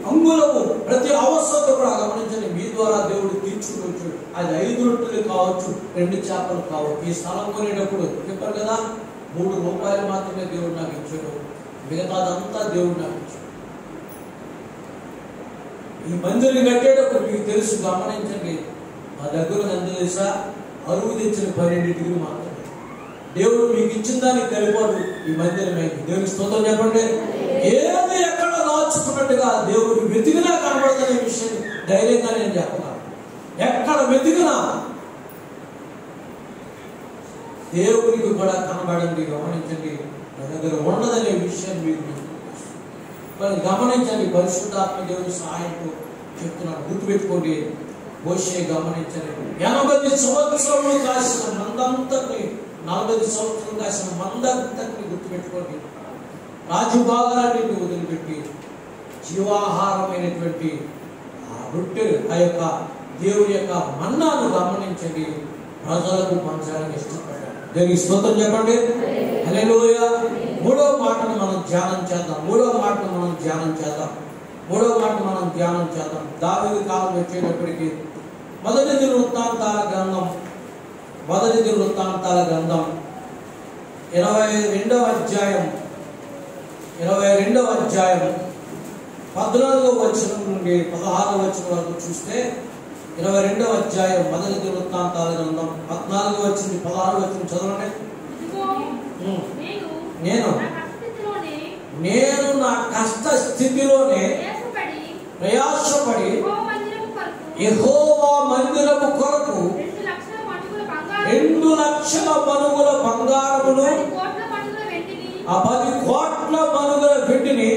అంగుళము, ప్రతి అవసరత కూడా గమనించండి, మీ ద్వారా దేవుడు తీర్చుకోవచ్చు. అది 5 రొట్టెలు కావచ్చు, 2 చేపలు కావచ్చు. ఈ స్థలం కొనేటప్పుడు చెప్పారు కదా, 3 రూపాయలు మాత్రమే దేవుడు నాకు ఇచ్చాడు, మిగతాదంతా దేవుడు నాకు ఇచ్చాడు. ఈ మందిరం కట్టేటప్పుడు మీకు తెలుసు, గమనించండి, మా దగ్గర ఎంత తెలుసా, అరువు తెచ్చిన 12 మాత్రమే. దేవుడు మీకు ఇచ్చిన దానికి కలిపాడు ఈ మందిరమే. దేవుని స్తోత్రం చెప్పండి. ఏది ఎక్కడ దాచుకున్నట్టుగా దేవుడు వెతికినా కనబడదనే విషయం ధైర్యంగా నేను చెప్తున్నాను. ఎక్కడ వెతికినా దేవునికి కూడా కనబడండి. గమనించండి, నా దగ్గర ఉండదనే విషయాన్ని మీకు గమనించండి. పరిశుద్ధాత్మ దేవుని సహాయంతో చెప్తున్నాను, గుర్తుపెట్టుకోండి. మోషే గమనించండి, 80 సంవత్సరాలు కాసిన మందంతని, 40 సంవత్సరాలు కాసిన మందంతని గుర్తుపెట్టుకోండి. రాజుభాగాలన్నింటినీ వదిలిపెట్టి జీవాహారమైనటువంటి ఆ రొట్టెలు, ఆ యొక్క దేవుని యొక్క మన్నాను గమనించండి, ప్రజలకు పంచాలని ఇష్టపడ్డాడు. దేవునికి స్తోత్రం చెప్పండి. హల్లెలూయా. మూడవ మాటను మనం ధ్యానం చేద్దాం. దావీదు కాలం వచ్చేటప్పటికి మొదటి దినవృత్తాంతాల గ్రంథం 22వ అధ్యాయం 14వ వచనం నుండి 16వ వచనం వరకు చూస్తే, 22వ అధ్యాయం మొదటి దినవృత్తాంతాల గ్రంథం 14వ వచనం 16వ వచనం చదవండి. నేను నా కష్ట స్థితిలోనే ప్రయాసపడి యెహోవా మందిరము కొరకు 2 లక్షల మణుగుల బంగారమును, 10 కోట్ల మణుగుల వెండిని,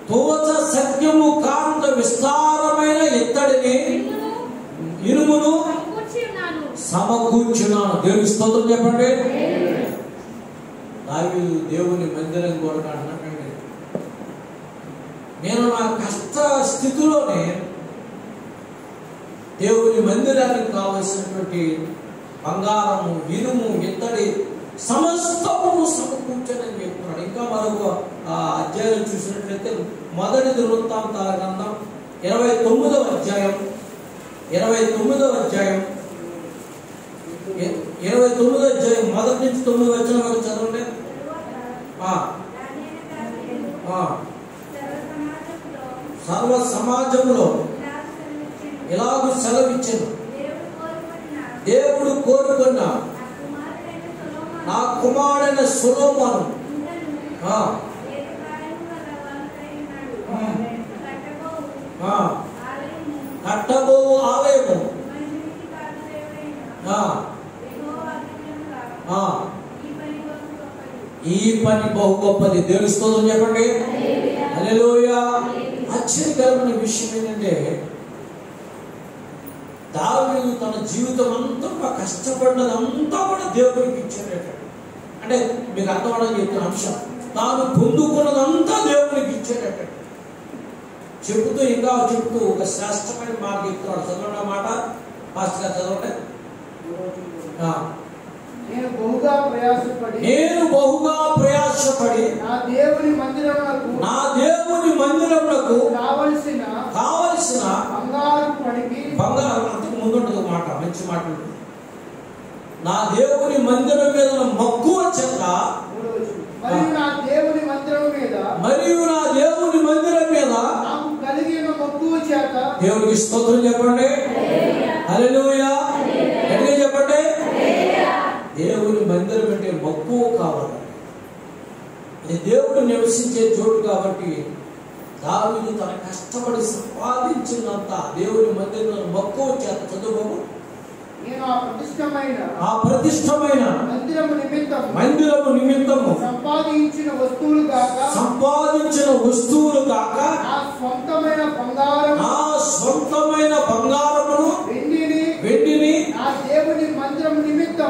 తోచ సత్యము కాంత విస్తారమైన ఇత్తడిని, ఇనుమును సమకూర్చున్నాను. దేవుని స్తోత్రం చెప్పండి. దావీదు దేవుని మందిరం కూడా అంటున్నాడండి, నేను నా కష్ట స్థితిలోనే దేవుని మందిరానికి కావలసినటువంటి బంగారము, ఇనుము, ఇత్తడి సమస్తము సమకూర్చని చెప్తున్నాడు. ఇంకా మరొక అధ్యాయం చూసినట్లయితే మొదటి దినవృత్తాంతాల గ్రంథం 29వ అధ్యాయం 29వ అధ్యాయం 29వ అధ్యాయం 1 నుంచి 9 వచనం వరకు చదవండి. సర్వ సమాజంలో ఇలాగూ సెలవిచ్చాను, దేవుడు కోరుకున్న నా కుమారుడైన సొలొమోను కట్టబో ఆలయము ఈ పని బహు గొప్పది. దేవుని స్తోత్రం చెప్పండి. హల్లెలూయా. ఆశ్చర్యకరమైన విషయం ఏంటంటే దావీదు తన జీవితం అంతా కష్టపడినదంతా కూడా దేవుడికి ఇచ్చాడట. అంటే మీకు అర్థమవడం చెప్తున్న అంశం, తాను పొందుకున్నదంతా దేవుడికి ఇచ్చాడట. చెబుతూ ఇంకా చెబుతూ ఒక శ్రేష్టమైన మాట చెప్తున్నాడు. చదవండి ఆ మాట ఫాస్ట్ గా చదవండి. నేను బహుగా ప్రయాసపడి నా దేవుని మందిరమునకు కావలసిన బంగారం అంతకు ముందుంటుంది మాట, మంచి మాట. నా దేవుని మందిరం మీద మక్కువ చేత మరియు నా దేవుని మందిరం మీద నాకు కలిగిన మక్కువ చేత దేవునికి స్తోత్రం చెప్పండి. హల్లెలూయా. గట్టిగా చెప్పండి. దేవుని మందిరం అంటే మక్కువ కావాలి. అది దేవుడు నివసించే చోటు కాబట్టి దావీదు తన కష్టపడి సంపాదించినంత దేవుని మందిరంలో మక్కువ చేత చదువు ఆ ప్రతిష్టమైన మందిరము నిమిత్తము సంపాదించిన వస్తువులు కాక నా స్వంతమైన బంగారమును వెండిని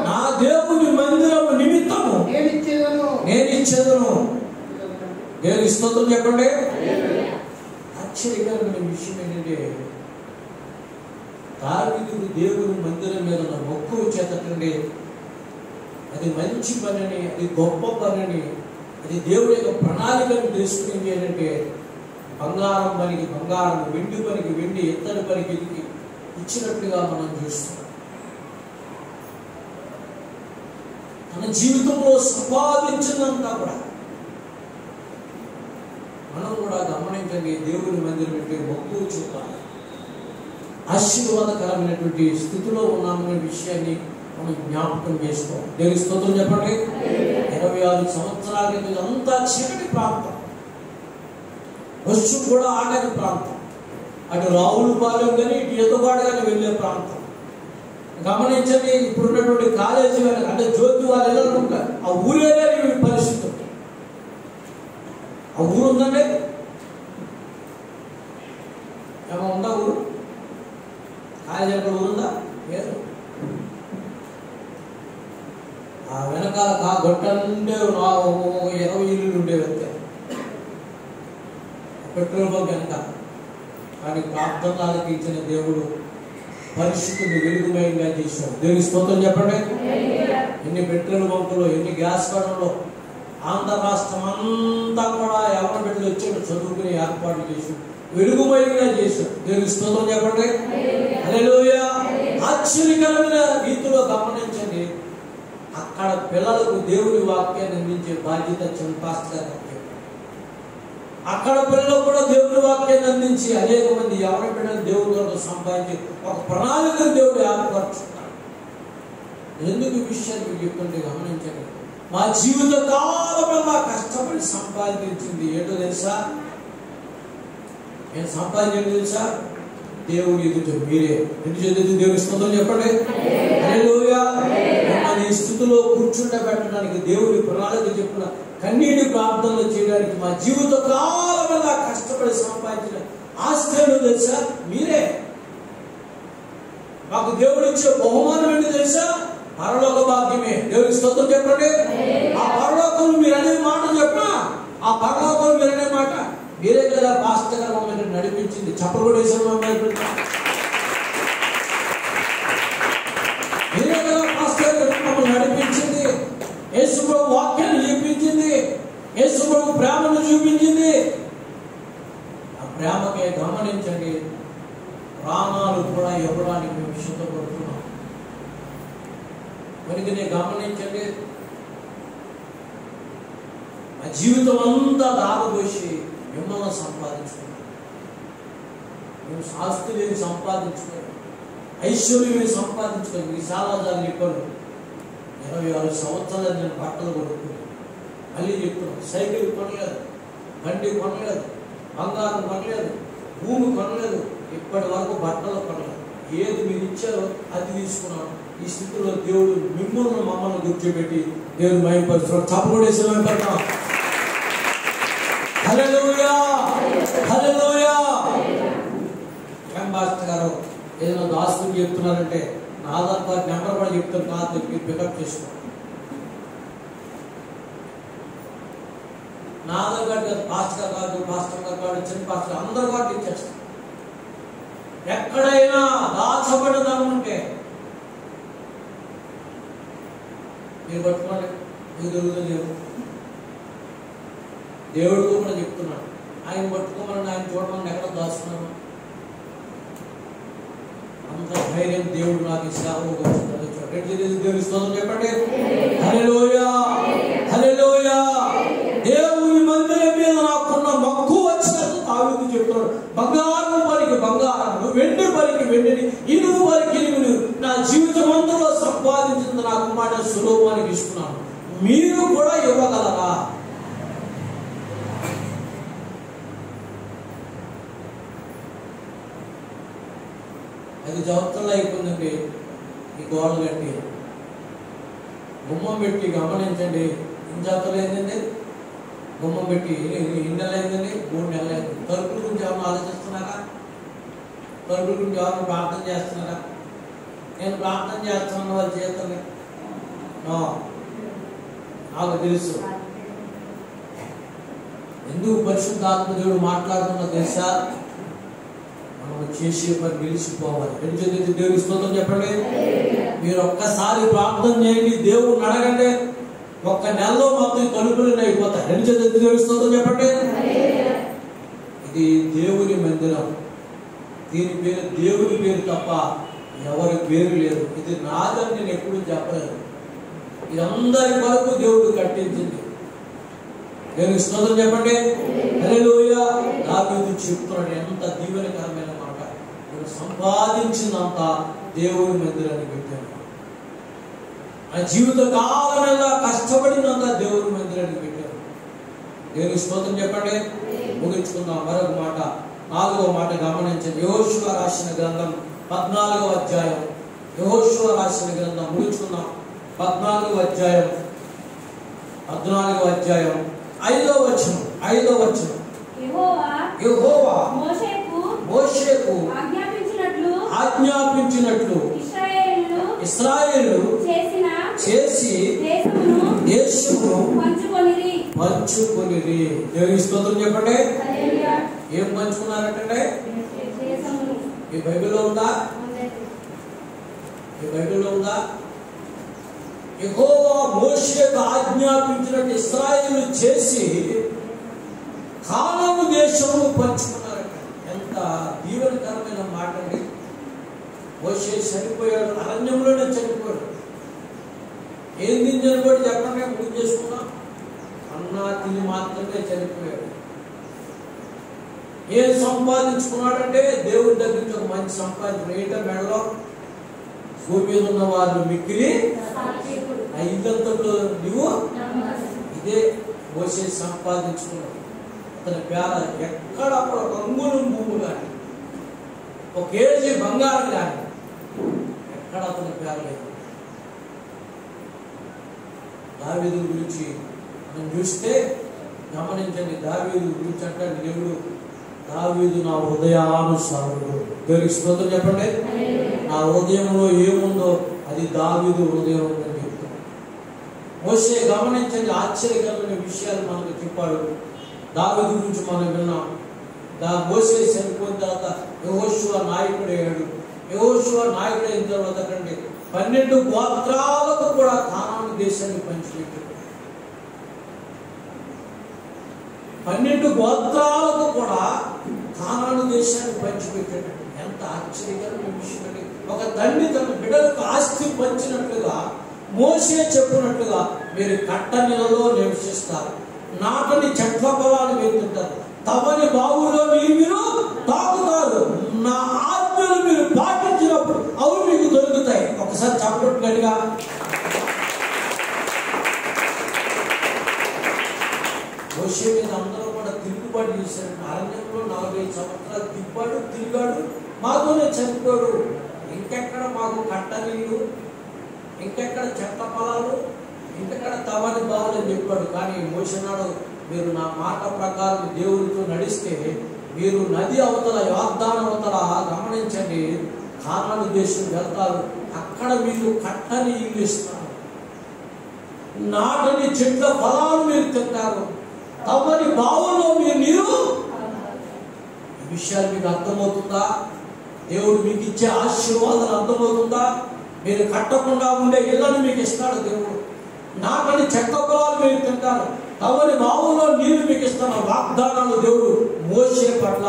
నా దేవుని మందిరము నిమిత్తము నేను ఇచ్చేదను. దేవుని స్తోత్రం చెప్పండి. ఆశ్చర్యకరమైన విషయం ఏంటంటే దావీదు దేవుని మందిరం మీద ఉన్న మక్కువ చేతటండి అది మంచి పనిని, అది గొప్ప పనిని, అది దేవుడి యొక్క ప్రణాళికను తెలుసుకునేది ఏంటంటే బంగారం పనికి బంగారం, వెండి పనికి వెండి, ఇత్తడి పనికి ఇచ్చినట్టుగా మనం చూస్తాం. మన జీవితంలో సంపాదించినంతా కూడా మనం కూడా గమనించండి. దేవుని మందిరం అంటే మక్కువ చూపాలి. ఆశీర్వాదకరమైనటువంటి స్థితిలో ఉన్నామనే విషయాన్ని మనం జ్ఞాపకం చేసుకోవాలి. దేవుని స్తోత్రం చెప్పండి. 26 సంవత్సరాల క్రితం అంతా చీకటి ప్రాంతం, వర్షం కూడా ఆగని ప్రాంతం, అటు రావులపాలెం కానీ ఇటు ఎదుగాడు కానీ వెళ్ళే ప్రాంతం. గమనించండి, ఇప్పుడున్నటువంటి కాలేజీ వాళ్ళకి అంటే జ్యోతి వాళ్ళు ఎలా ఉంటారు, ఆ ఊరేదే పరిస్థితి. ఆ ఊరు ఉందండి, ఏమో ఉందా ఊరు? కాలేజీ ఎక్కడ ఊరుందా? లేదు. ఆ వెనకాల ఆ గొట్టండే 20 ఇల్లులు ఉండేవి అంతే, పెట్రోల్ బంక్ వెనక. కానీ ప్రార్థనలకు ఇచ్చిన దేవుడు పరిస్థితిని వెలుగుమయంగా చేశాడు. దేవుని స్తోత్రం చెప్పండి. ఎన్ని పెట్రోల్ బంకులు, ఎన్ని గ్యాస్ కడలో ఆంధ్ర రాష్ట్రం అంతా కూడా ఎవరి బిడ్డలు వచ్చాడు చదువుకుని ఏర్పాటు చేశాడు, వెలుగుమయంగా చేశాడు. దేవుని స్తోత్రం చెప్పండి. హల్లెలూయా. ఆశ్చర్యకరమైన రీతిలో గమనించండి, అక్కడ పిల్లలకు దేవుని వాక్యాన్ని అందించే బాధ్యత చంపాస్గా. అక్కడ పిల్లలు కూడా దేవుని వాక్యాన్ని అందించి అనేక మంది ఎవరి బిడ్డలు దేవుని ద్వారా సంపాదించి ఒక ప్రణాళికను దేవుడు ఏర్పరుచుకున్నాడు. ఎందుకు ఈ విషయాన్ని మీకు చెప్తుంటే గమనించండి. మా జీవిత కాలంలో కష్టపడి సంపాదించింది ఏంటో తెలుసా? నేను సంపాదించింది తెలుసా? దేవుడు ఎదుట మీరే. ఎందుకు దేవుని స్తోత్రం చెప్పండి. హల్లెలూయా. ఈ స్థితిలో కూర్చుండబెట్టడానికి దేవుడి ప్రణాళిక చెప్పిన కన్నీటి ప్రార్థనలు చేయడానికి మా జీవిత కాలంలో కష్టపడి సంపాదించిన ఆస్తి ఏంటో తెలుసా? మీరే. మాకు దేవుడు ఇచ్చే బహుమానం ఏంటో తెలుసా? పరలోక భాగ్యమే. దేవుడికి స్తోత్రం చెప్పండి. ఆ పరలోకం మీరు అనే మాట చెప్పినా, ఆ పరలోకం మీరు అనే మాట మీరే కదా పాస్టర్ గారు మమ్మల్ని నడిపించింది. చప్పలు కూడా వేసారు మమ్మల్ని. మీరే కదా పాస్టర్ గారు మమ్మల్ని నడిపించింది. యేసు ప్రభు వాక్యాన్ని చూపించింది, యేసు ప్రభు ప్రేమను చూపించింది. ఆ ప్రేమకే గమనించండి, ప్రాణాలు కూడా ఇవ్వడానికి మేము సిద్ధపడుతున్నాం. మరికనే గమనించండి, ఆ జీవితం అంతా దారపోసి మిమ్మల్ని సంపాదించుకున్నాను. మేము శాస్త్రులు సంపాదించుకోవాలి, ఐశ్వర్యం సంపాదించుకోవాలి. మీకు చాలాసార్లు చెప్పాను, 26 సంవత్సరాలు నేను బట్టలు కొనుక్కున్నాను. మళ్ళీ చెప్తున్నాను, సైకిల్ కొనలేదు, బండి కొనలేదు, బంగారం కొనలేదు, భూమి కొనలేదు, ఇప్పటి వరకు బట్టలు కొనలేదు. ఏది మీరు ఇచ్చారో అది తీసుకున్నాను. ఈ స్థితిలో దేవుడు మిమ్మల్ని మమ్మల్ని కూర్చోబెట్టి దేవుడు మహిమపరుస్తున్నాడు. చప్పకొడేసి మహిమపడతాం. హల్లెలూయా, హల్లెలూయా. మాస్టర్ గారు ఏదైనా దాస్తులు చెప్తున్నారంటే నా ఆధార్ కార్డు నెంబర్ కూడా చెప్తాను, కాదు పికప్ చేసుకో. నా ఆధార్ కార్డు కాదు, పాస్టర్ కార్డు, పాస్టర్ కార్డు, చిన్న పాస్టర్ అందరు కార్డు ఇచ్చేస్తాను. ఎక్కడైనా దాచబడదాం ఉంటే మీరు పట్టుకోండి, మీకు దొరుకుతుంది. దేవుడితో కూడా చెప్తున్నాడు, ఆయన పట్టుకోమని, ఆయన చూడమని ఎక్కడ దాచుకున్నాను. అంత ధైర్యం దేవుడు నాకు సేవకు దేవుని స్తోత్రం చెప్పండి. హల్లెలూయా, హల్లెలూయా. దేవుని మందిరం మీద నాకున్న మక్కువ వచ్చినట్టు దావీదు చెప్తున్నాడు. బంగారం పలికి బంగారం, వెండి పలికి వెండిని, ఇనుము పలికి ఇనుమును నా జీవితం అంతలో సంపాదించింది నా కుమారుడు సొలొమోనుకి ఇస్తున్నాను. మీరు కూడా ఇవ్వగలరా? అది జవత్తల్లో అయిపోయిందండి. ఈ గోడలు కట్టి గుమ్మం పెట్టి గమనించండి, ఇంజాతలు ఏంటండి, గుమ్మం పెట్టి ఎన్ని నెలలు అయిందండి, 3 నెలలు అయింది. తలుపుల గురించి ఏమన్నా ఆలోచిస్తున్నారా? తలుపుల గురించి ఎవరైనా ప్రార్థన చేస్తున్నారా? నేను ప్రార్థన చేస్తున్నాను వాళ్ళ చేతని నాకు తెలుసు. ఎందుకు పరిశుద్ధాత్మ దేవుడు మాట్లాడుతున్నా తెలుసా? మనం చేసే పని నిలిచిపోవాలి. దేవుడి స్తోత్రం చెప్పండి. మీరు ఒక్కసారి ప్రార్థన చేయండి, దేవుడిని అడగండి, 1 నెలలో మొత్తం తలుపులు అయిపోతాయి. దేవుడి స్తోత్రం చెప్పండి. ఇది దేవుని మందిరం, దీని పేరు దేవుని పేరు తప్ప ఎవరి పేరు లేదు. ఇది నాదని నేను ఎప్పుడు చెప్పలేదు. ఇది అందరి వరకు దేవుడు కట్టించింది. దేవుని స్తోత్రం చెప్పండి. హల్లెలూయా. దావీదు చెప్తున్నాడు, ఎంత దీవెనకరమైన మాట. నేను సంపాదించినంత దేవుని మందిరాన్ని పెట్టాను. నా జీవిత కాలమెల్లా కష్టపడినంత దేవుని మందిరాన్ని పెట్టాను. దేవుని స్తోత్రం చెప్పండి. ముగించుకుందాం. మరొక మాట, 4వ మాట గమనించండి. యెహోషువ రాసిన గ్రంథం 14వ అధ్యాయం. యెహోషువ రాసిన గ్రంథం ముగించుకుందాం. 14వ అధ్యాయం 5వ వచనం. యెహోవా మోషేకు ఆజ్ఞాపించినట్లు ఇశ్రాయేలు చేసి దేశమును పంచుకొనిరి. దేవుని స్తోత్రం చెప్పండి. ఏం పంచుకున్నారంటే? ఈ బైబిల్లో ఉందా? ఈ బైబిల్లో ఉందా? యెహోవా మోషేకు ఆజ్ఞాపించినట్టు ఇశ్రాయేలు చేసి కానాను దేశమును పంచుకున్నారట. ఎంత దీవెనకరమైన మాట అండి. మోషే చనిపోయాడు, అరణ్యంలోనే చనిపోయాడు. ఏం తిని చనిపోయాడు చెప్పండి, ముందు చేసుకున్నాం. అన్నా తిని మాత్రమే చనిపోయాడు. ఏం సంపాదించుకున్నాడంటే దేవుడి దగ్గర నుంచి ఒక మంచి సంపాదించిన ఏట మెడలో భూమి మీద ఉన్న వారిని మిక్కిలి ఆ ఇల్లంతలో నువ్వు ఇదే మోషే సంపాదించుకున్నాడు. అతని పేర ఎక్కడప్పుడు రంగులు భూము కానీ, 1 కేజీ బంగారం కానీ ఎక్కడ అతని పేర లేదు. దావీదు గురించి మనం చూస్తే గమనించండి. దావీదు గురించి అంటే దేవుడు, దావీదు నా హృదయానుసారుడు. దేవుడికి స్తోత్రం చెప్పండి. నా హృదయంలో ఏముందో అది దావీదు హృదయం అని చెప్తాడు. మోషే గమనించండి, ఆశ్చర్యకరమైన విషయాలు మనకు చెప్పాడు. దావీదు గురించి మనం విన్నాం. మోషే చనిపోయిన తర్వాత యెహోషువ నాయకుడయ్యాడు. యెహోషువ నాయకుడైన తర్వాత 12 గోత్రాలకు కూడా కానాను దేశాన్ని పంచిపెట్టాడు. 12 గోత్రాలకు కూడా కానాను దేశాన్ని పంచిపెట్టాడు. ఎంత ఆశ్చర్యకరమైన విషయం అండి. ఒక తండ్రి తన బిడ్డలకు ఆస్తి పంచినట్లుగా మోషే చెప్పినట్లుగా మీరు కట్ట నెలలో నివసిస్తారు, నాటని చెట్ల పొలాలు మీరు తింటారు, తమని బావులో మీరు తాగుతారు, నా ఆజ్ఞలు మీరు పాటించినప్పుడు అవి మీకు దొరుకుతాయి. ఒకసారి చెప్పట్టుగా మోషే మీద అందరూ కూడా తిరుగుబాటు చేశారు. అరణ్యంలో 45 సంవత్సరాలు తిరిగాడు, మాతోనే చనిపోయాడు. ఇంకెక్కడ మాకు కట్ట నీళ్ళు, ఇంకెక్కడ చెట్ల పొలాలు, ఇంకెక్కడ తమని బావులు అని చెప్పాడు. కానీ మోషే నాడు మీరు నా మాట ప్రకారం దేవుడితో నడిస్తే మీరు నది అవతల యోర్దాను అవతల గమనించండి, కానాను దేశం వెళ్తారు, అక్కడ మీకు కట్టని ఇల్లు ఇస్తారు, నాటని చెట్ల ఫలాలు మీరు తింటారు, తమని బావుల్లో మీరు నీరు. ఈ విషయాలు మీకు అర్థమవుతుందా? దేవుడు మీకు ఇచ్చే ఆశీర్వాదాలు అర్థమవుతుందా? మీరు కట్టకుండా ఉండే ఇళ్ళను మీకు ఇస్తాడు దేవుడు. నాటని చెట్ల పొలాలు మీరు తింటారు, తమని బావుల్లో నీరు మీకు ఇస్తున్న వాగ్దానాలు దేవుడు మోషే పట్ల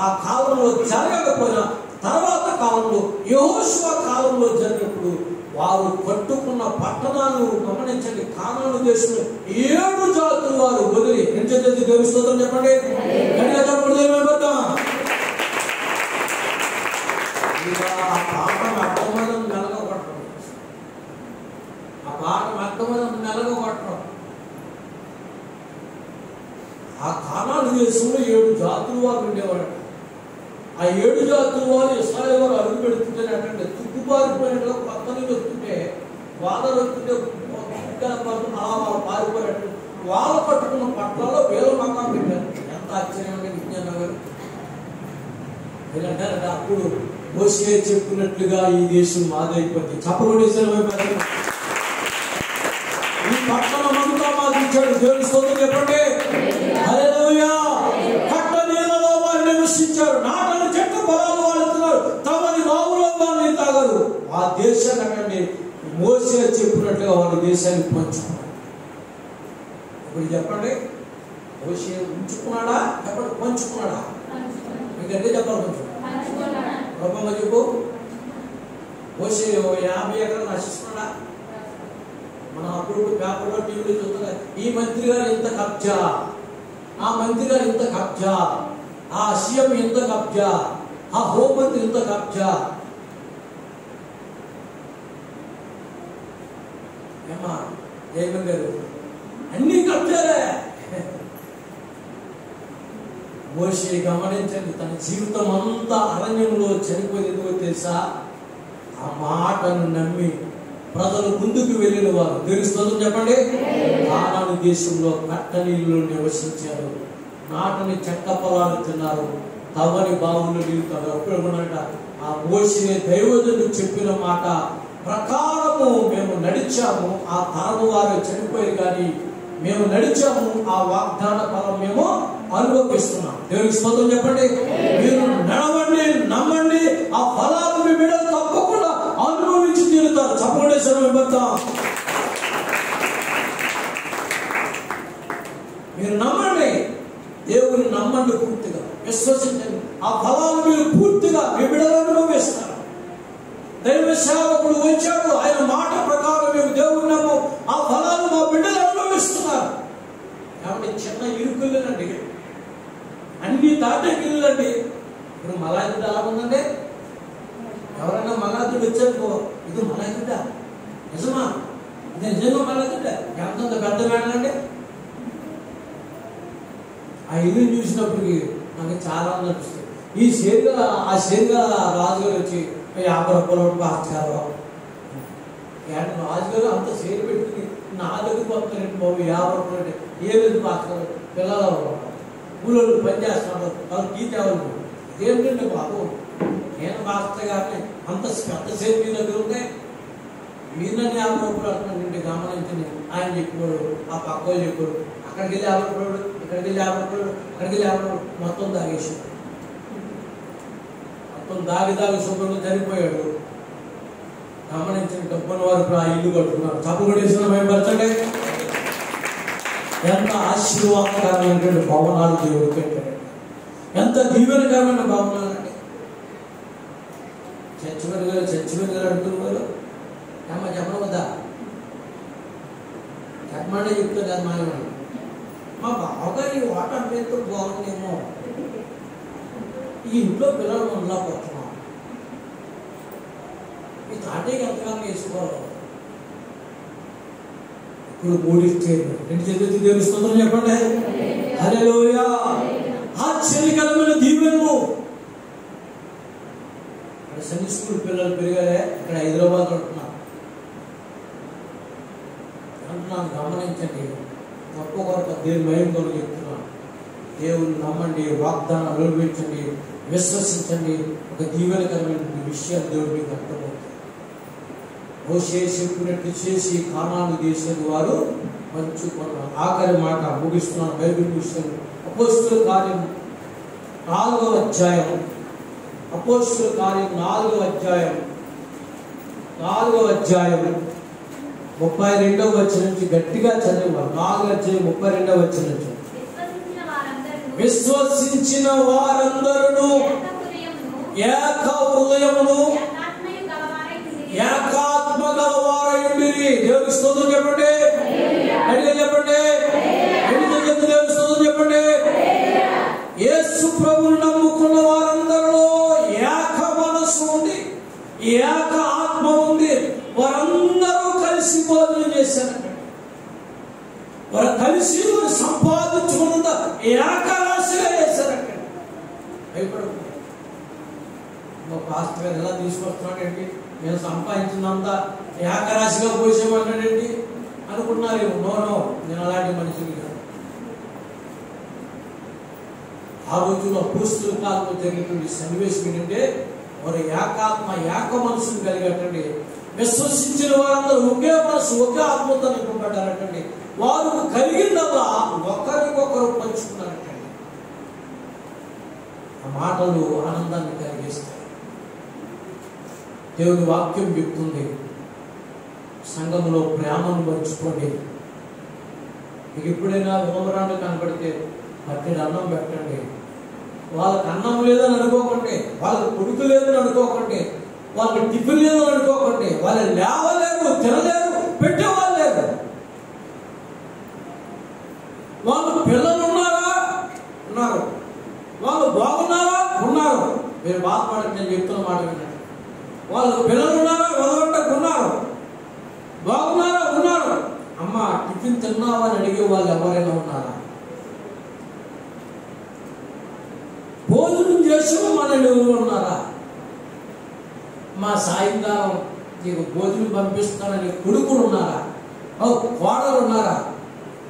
ఆ కాలంలో జరగకపోయినా తర్వాత కాలంలో యెహోషువ కాలంలో జరిగినప్పుడు వారు కట్టుకున్న పట్టణాలు గమనించండి. కానాను దేశంలో 7 జాతుల వారు వదిలి ఎంచేది దేవుని స్తోత్రం చెప్పండి. ఆ పాఠం అర్థమనం మెలగొట్టడం, ఆ పాఠం అర్థమనం మెలగొట్టడం. ఆ కానాను దేశంలో 7 జాతుల వారు ఉండేవాడు. ఆ 7 జాతుల వారు ఇశ్రాయేలు వారు అడుగు పెడుతుంటే అంటే తుక్కుపారిపోయినట్లు కొత్త నీళ్ళు వస్తుంటే, వాదలు వస్తుంటే వాళ్ళు పారిపోయినట్టు వాళ్ళు కట్టుకున్న పట్లలో వేల మకాం పెట్టారు. ఎంత ఆశ్చర్యంగా విజ్ఞానం గారు వీళ్ళంటారంటే అప్పుడు మోషే చెప్పినట్లుగా ఈ దేశం మాదైపోయింది. చెప్పబడి ఈ పట్టణం అంతా మాకు ఇచ్చాడు. దేవుని స్తోత్రం చెప్పండి. హల్లెలూయా. కట్ట నీళ్ళలో వారు నివసించారు, నాటని చెట్ల పొలాలు వాడుతున్నారు, తమని బావులో వారిని తాగరు. ఆ దేశాన్ని మోషే చెప్పినట్లుగా వారి దేశాన్ని పంచుకున్నారు. ఇప్పుడు చెప్పండి, మోషే ఉంచుకున్నాడా చెప్పండి, పంచుకున్నాడా? మీకంటే చెప్పాలి కొంచెం రూపంగా చెప్పు. మోషే 50 ఎకరాలు నశిస్తున్నాడా? మనం అప్పుడు పేపర్లో టీవీలో చూస్తున్నా, ఈ మంత్రి గారు ఇంత కబ్జా, ఆ మంత్రి గారు ఇంత కబ్జా, ఆ సీఎం ఇంత కబ్జా, ఆ హోంమంత్రి ఇంత కబ్జా. ఏమా జయమన్ గారు అన్ని కబ్జాలే. మోషే గమనించండి, తన జీవితం అంతా అరణ్యంలో చనిపోయింది. ఎందుకో తెలుసా? ఆ మాటను నమ్మి ప్రజలు ముందుకు వెళ్ళిన వారు. తెలుస్తుందో చెప్పండి. కానాను దేశంలో కట్టనీళ్ళు నివసించారు, నాటని చెట్ల పొలాలు తిన్నారు, తవని బావులు నీళ్తారు. అప్పుడున్నట ఆ మోషే దైవజనుడు చెప్పిన మాట ప్రకారము మేము నడిచాము. ఆ తరము వారు చనిపోయారు కానీ మేము నడిచాము, ఆ వాగ్దాన ఫలం మేము అనుభవిస్తున్నాం. దేవునికి స్తోత్రం చెప్పండి. మీరు నడవండి, నమ్మండి, ఆ ఫలాలు మీ బిడ్డలు తప్పకుండా అనుభవించి తీరుతారు. చెప్పండి శ్రమపడతాం. మీరు నమ్మండి, దేవుని నమ్మండి, పూర్తిగా విశ్వసించండి. ఆ ఫలాలు మీరు పూర్తిగా మీ బిడ్డలు అనుభవిస్తారు. దైవ సేవకుడు వచ్చాడు, ఆయన మాట ప్రకారం మేము దేవుని నమ్ము, ఆ ఫలాలు మా బిడ్డలు అనుభవిస్తున్నారు. కాబట్టి చిన్న ఇరుకులేనండి, అన్ని తాటకిల్లండి. ఇప్పుడు మలాయిదుడు ఎలా ఉందండి? ఎవరైనా మలాయిదుడు వచ్చారు, ఇది మలాయిదుడా నిజమా? ఇది నిజంగా మలాయిదుడా? ఎంత పెద్ద మేడండి. ఆ ఇల్లుని చూసినప్పటికి నాకు చాలా అనిపిస్తుంది. ఆ సేరుగా రాజుగారు వచ్చి 50 రూపాయలు బాగా రాజుగారు అంత సేరు పెట్టుకుని నా దగ్గరికి వస్తారండి బాబు 50 రూపాయలు. ఏది బాగా పిల్లలు ఊళ్ళో పని చేస్తున్నాడు, వాళ్ళు టీ తేవాలి. ఏంటండి బాబు, నేను బాస్తా కానీ అంత పెద్ద సేరు మీ దగ్గర ఉంటే మీరు నన్ను 50 రూపాయలు అంటున్నానండి. గమనించండి, ఆయన చెప్పాడు, ఆ పక్క వాళ్ళు చెప్పాడు, అక్కడికి వెళ్ళి 50 రూపాయలు, ఇక్కడికి వెళ్ళి 50 రూపాయలు, అక్కడికి వెళ్ళి 50 రూపాయలు, మొత్తం తాగేసాడు. మొత్తం దాగి శుభ్రంగా చనిపోయాడు. గమనించిన డబ్బుల వారు ఆ ఇల్లు కట్టుకున్నారు. చప్పుకొడేసిన భయపరచండి. ఎంత ఆశీర్వాదకరమైనటువంటి భవనాలు దేవుడు కట్టాడు, ఎంత దీవెనకరమైన భవనాలు అండి. చర్చి గారు అంటున్నారు, ఏమో చెప్పడం వద్దా? చెప్పమంటే చెప్తుంది అది మాయమని. తోట అమ్మేందుకు బాగుందేమో, ఈ ఇంట్లో పిల్లలు మనలా పోతున్నాం, ఈ తాటేకి ఎంతకాలం వేసుకోవాలి. ఇప్పుడు మూడిస్తే రెండు చేతులు తెలుస్తుందని చెప్పండి. హల్లెలూయా. ఆశ్చర్యకరమైన దీవెనలు. సండే స్కూల్ పిల్లలు పెరిగారే, ఇక్కడ హైదరాబాద్ ఉంటున్నారు అంటున్నాను. గమనించండి, గొప్ప కొరకు దేవుని మహిమతో చెప్తున్నాను. దేవుని నమ్మండి, వాగ్దానాలు అనుభవించండి, విశ్వసించండి. ఒక దీవెనకరమైన విషయాలు దేవుడు మీకు అర్థమవుతాయి. మోషే చెప్పినట్టు చేసి కానాను దేశం వారు పంచుకున్నారు. ఆఖరి మాట ముగిస్తున్నాను. బైబిల్ విషయం అపోస్తుల కార్యం 4వ అధ్యాయం. అపోస్తుల కార్యం 4వ అధ్యాయం 32వ వచనం నుంచి గట్టిగా చదివారు. 4వ అధ్యాయం 32వ వచనం నుంచి. విశ్వసించిన వారందరూ ఏక హృదయమును ఏకాత్మ గలవారయుండిరి. దేవునికి స్తోత్రం చెప్పండి. అడిగా చెప్పండి. దేవునికి స్తోత్రం చెప్పండి. యేసు ప్రభువును నమ్ముకున్న వారందరిలో ఏక మనసు ఉంది, ఏక ఆత్మ ఉంది. వారందరూ కలిసి భోజనం చేశారు. వారు కలిసి సంపాదించుకున్న ఏకరాశిగా చేశారంట. భయపడదు. మా పాస్టర్ గారు ఎలా తీసుకొస్తున్నాడండి, నేను సంపాదించినంత ఏకరాశిగా పోసేమన్నాడండి అనుకున్నారు. నో, నేను అలాంటి మనిషిని కాదు. ఆ రోజుల్లో అపోస్తుల కాలంలో జరిగినటువంటి సన్నివేశం ఏంటంటే, వారు ఏకాత్మ ఏక మనసును కలిగటండి. విశ్వసించిన వారందరూ ఒకే మనసు ఒకే ఆత్మతో నింపబడ్డారటండి. వారు కలిగిందల్లా ఒకరికొకరు పంచుకున్నారటండి. ఆ మాటలు ఆనందాన్ని కలిగిస్తాయి. దేవుని వాక్యం చెప్తుంది, సంఘంలో ప్రేమను పంచుకోండి. మీకు ఎప్పుడైనా వినోరాన్ని కనబడితే పట్టెడు అన్నం పెట్టండి. వాళ్ళకి అన్నం లేదని అనుకోకండి, వాళ్ళకి కొడుకు లేదని అనుకోకండి, వాళ్ళకి టిఫిన్ లేదని అనుకోకండి. వాళ్ళు లేవలేరు, తినలేరు, పెట్టేవాళ్ళు లేరు. వాళ్ళు పిల్లలు ఉన్నారా? ఉన్నారు. వాళ్ళు బాగున్నారా? ఉన్నారు. మీరు బాధపడక నేను చెప్తున్న మాట వినండి. వాళ్ళకు పిల్లలు ఉన్నారా? వదలటకు ఉన్నారు. బాగున్నారా? ఉన్నారు. అమ్మ టిఫిన్ తిన్నావా అని అడిగే వాళ్ళు ఎవరైనా ఉన్నారా? భోజనం చేసిన మనల్ని ఎవరు ఉన్నారా? మా సాయంకాలం నీకు భోజనం పంపిస్తానని కొడుకులు ఉన్నారా? కోడలు ఉన్నారా?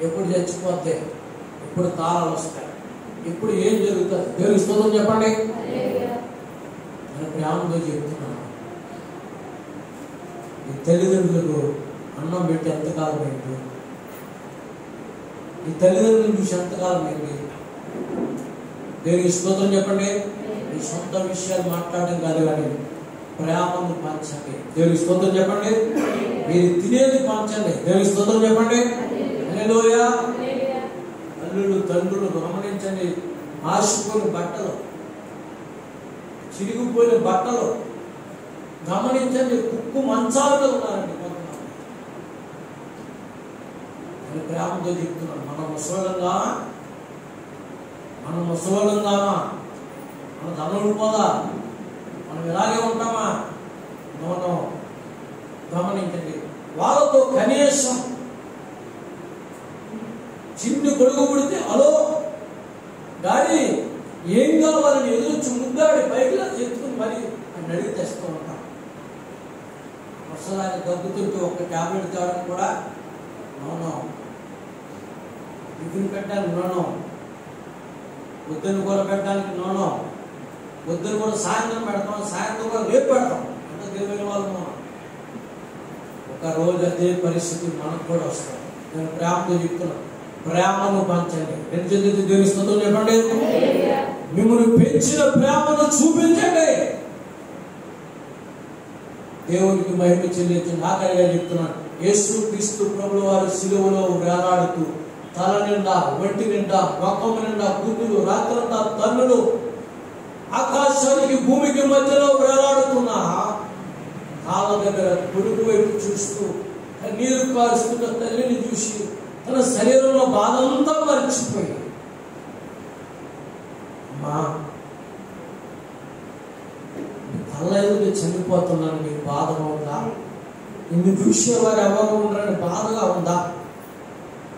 ఎప్పుడు చచ్చిపోతే, ఎప్పుడు తాళాలు వస్తాయి, ఇప్పుడు ఏం జరుగుతుంది? దేవునికి స్తోత్రం చెప్పండి. నేను ప్రేమతో చెప్తున్నాను. ఈ తల్లిదండ్రులకు అన్నం పెట్టి ఎంతకాలం ఏంటి? ఈ తల్లిదండ్రులను చూసి ఎంతకాలం ఏంటి? దేవునికి స్తోత్రం చెప్పండి. మీ సొంత విషయాలు మాట్లాడడం కాదు, కానీ ప్రేమను పంచండి. దేవునికి స్తోత్రం చెప్పండి. మీరు తినేది పంచండి. దేవునికి స్తోత్రం చెప్పండి. హల్లెలూయా. తల్లులు తండ్రులు గమనించండి. ఆశపోయిన బట్టలు, చిరిగిపోయిన బట్టలు గమనించండి. కుక్కు మంచాలుగా ఉన్నారండి కొంతమంది. నేను ప్రేమతో చెప్తున్నాను. మనం ముసలంగా మన ధనులు పోదా, మనం ఇలాగే ఉంటామా? నో. గమనించండి. వాళ్ళతో కనీసం చిన్ని కొడుకు పుడితే హలో డాడీ ఏం కావాలని ఎదురొచ్చి ముద్దాడి బయటలో చెప్పుకుని మరి అని అడిగి తెస్తూ ఉంటాం. వరుసలాగా దగ్గుతుంటే ఒక ట్యాబ్లెట్ తేవడం కూడా నోనో. టిఫిన్ పెట్టడానికి నోనో. పొద్దున్న కూర పెట్టడానికి నోనో. పొద్దున్న కూడా సాయంత్రం పెడతాం, సాయంత్రం కూడా రేపు పెడతాం. అంత తెలివైన వాళ్ళు. ఒక రోజు అదే పరిస్థితి మనకు కూడా వస్తుంది. నేను ప్రేమతో చెప్తున్నాను. ప్రేమను పంచండి. రెండు చేతులతో దేవుని స్తోత్రం చెప్పండి. మిమ్మల్ని పెంచిన ప్రేమను చూపించండి. దేవునికి మహిమ చెల్లించండి. ఆఖరిగా చెప్తున్నాను. యేసు క్రీస్తు ప్రభువు వారు సిలువలో వేలాడుతూ తల నిండా, ఒంటి నిండా, మొక్కము నిండా గుడ్డులు, రాత్రంతా తన్నులు, ఆకాశానికి భూమికి మధ్యలో వేలాడుతున్న కాళ్ళ దగ్గర కొడుకు వైపు చూస్తూ నీరు కారుస్తున్న తల్లిని చూసి తన శరీరంలో బాధ అంతా మర్చిపోయి అమ్మా కళ్ళ ఎదురు చనిపోతున్నాను, మీకు బాధగా ఉందా? నిన్ను చూసేవారు ఎవరు ఉండరని బాధగా ఉందా?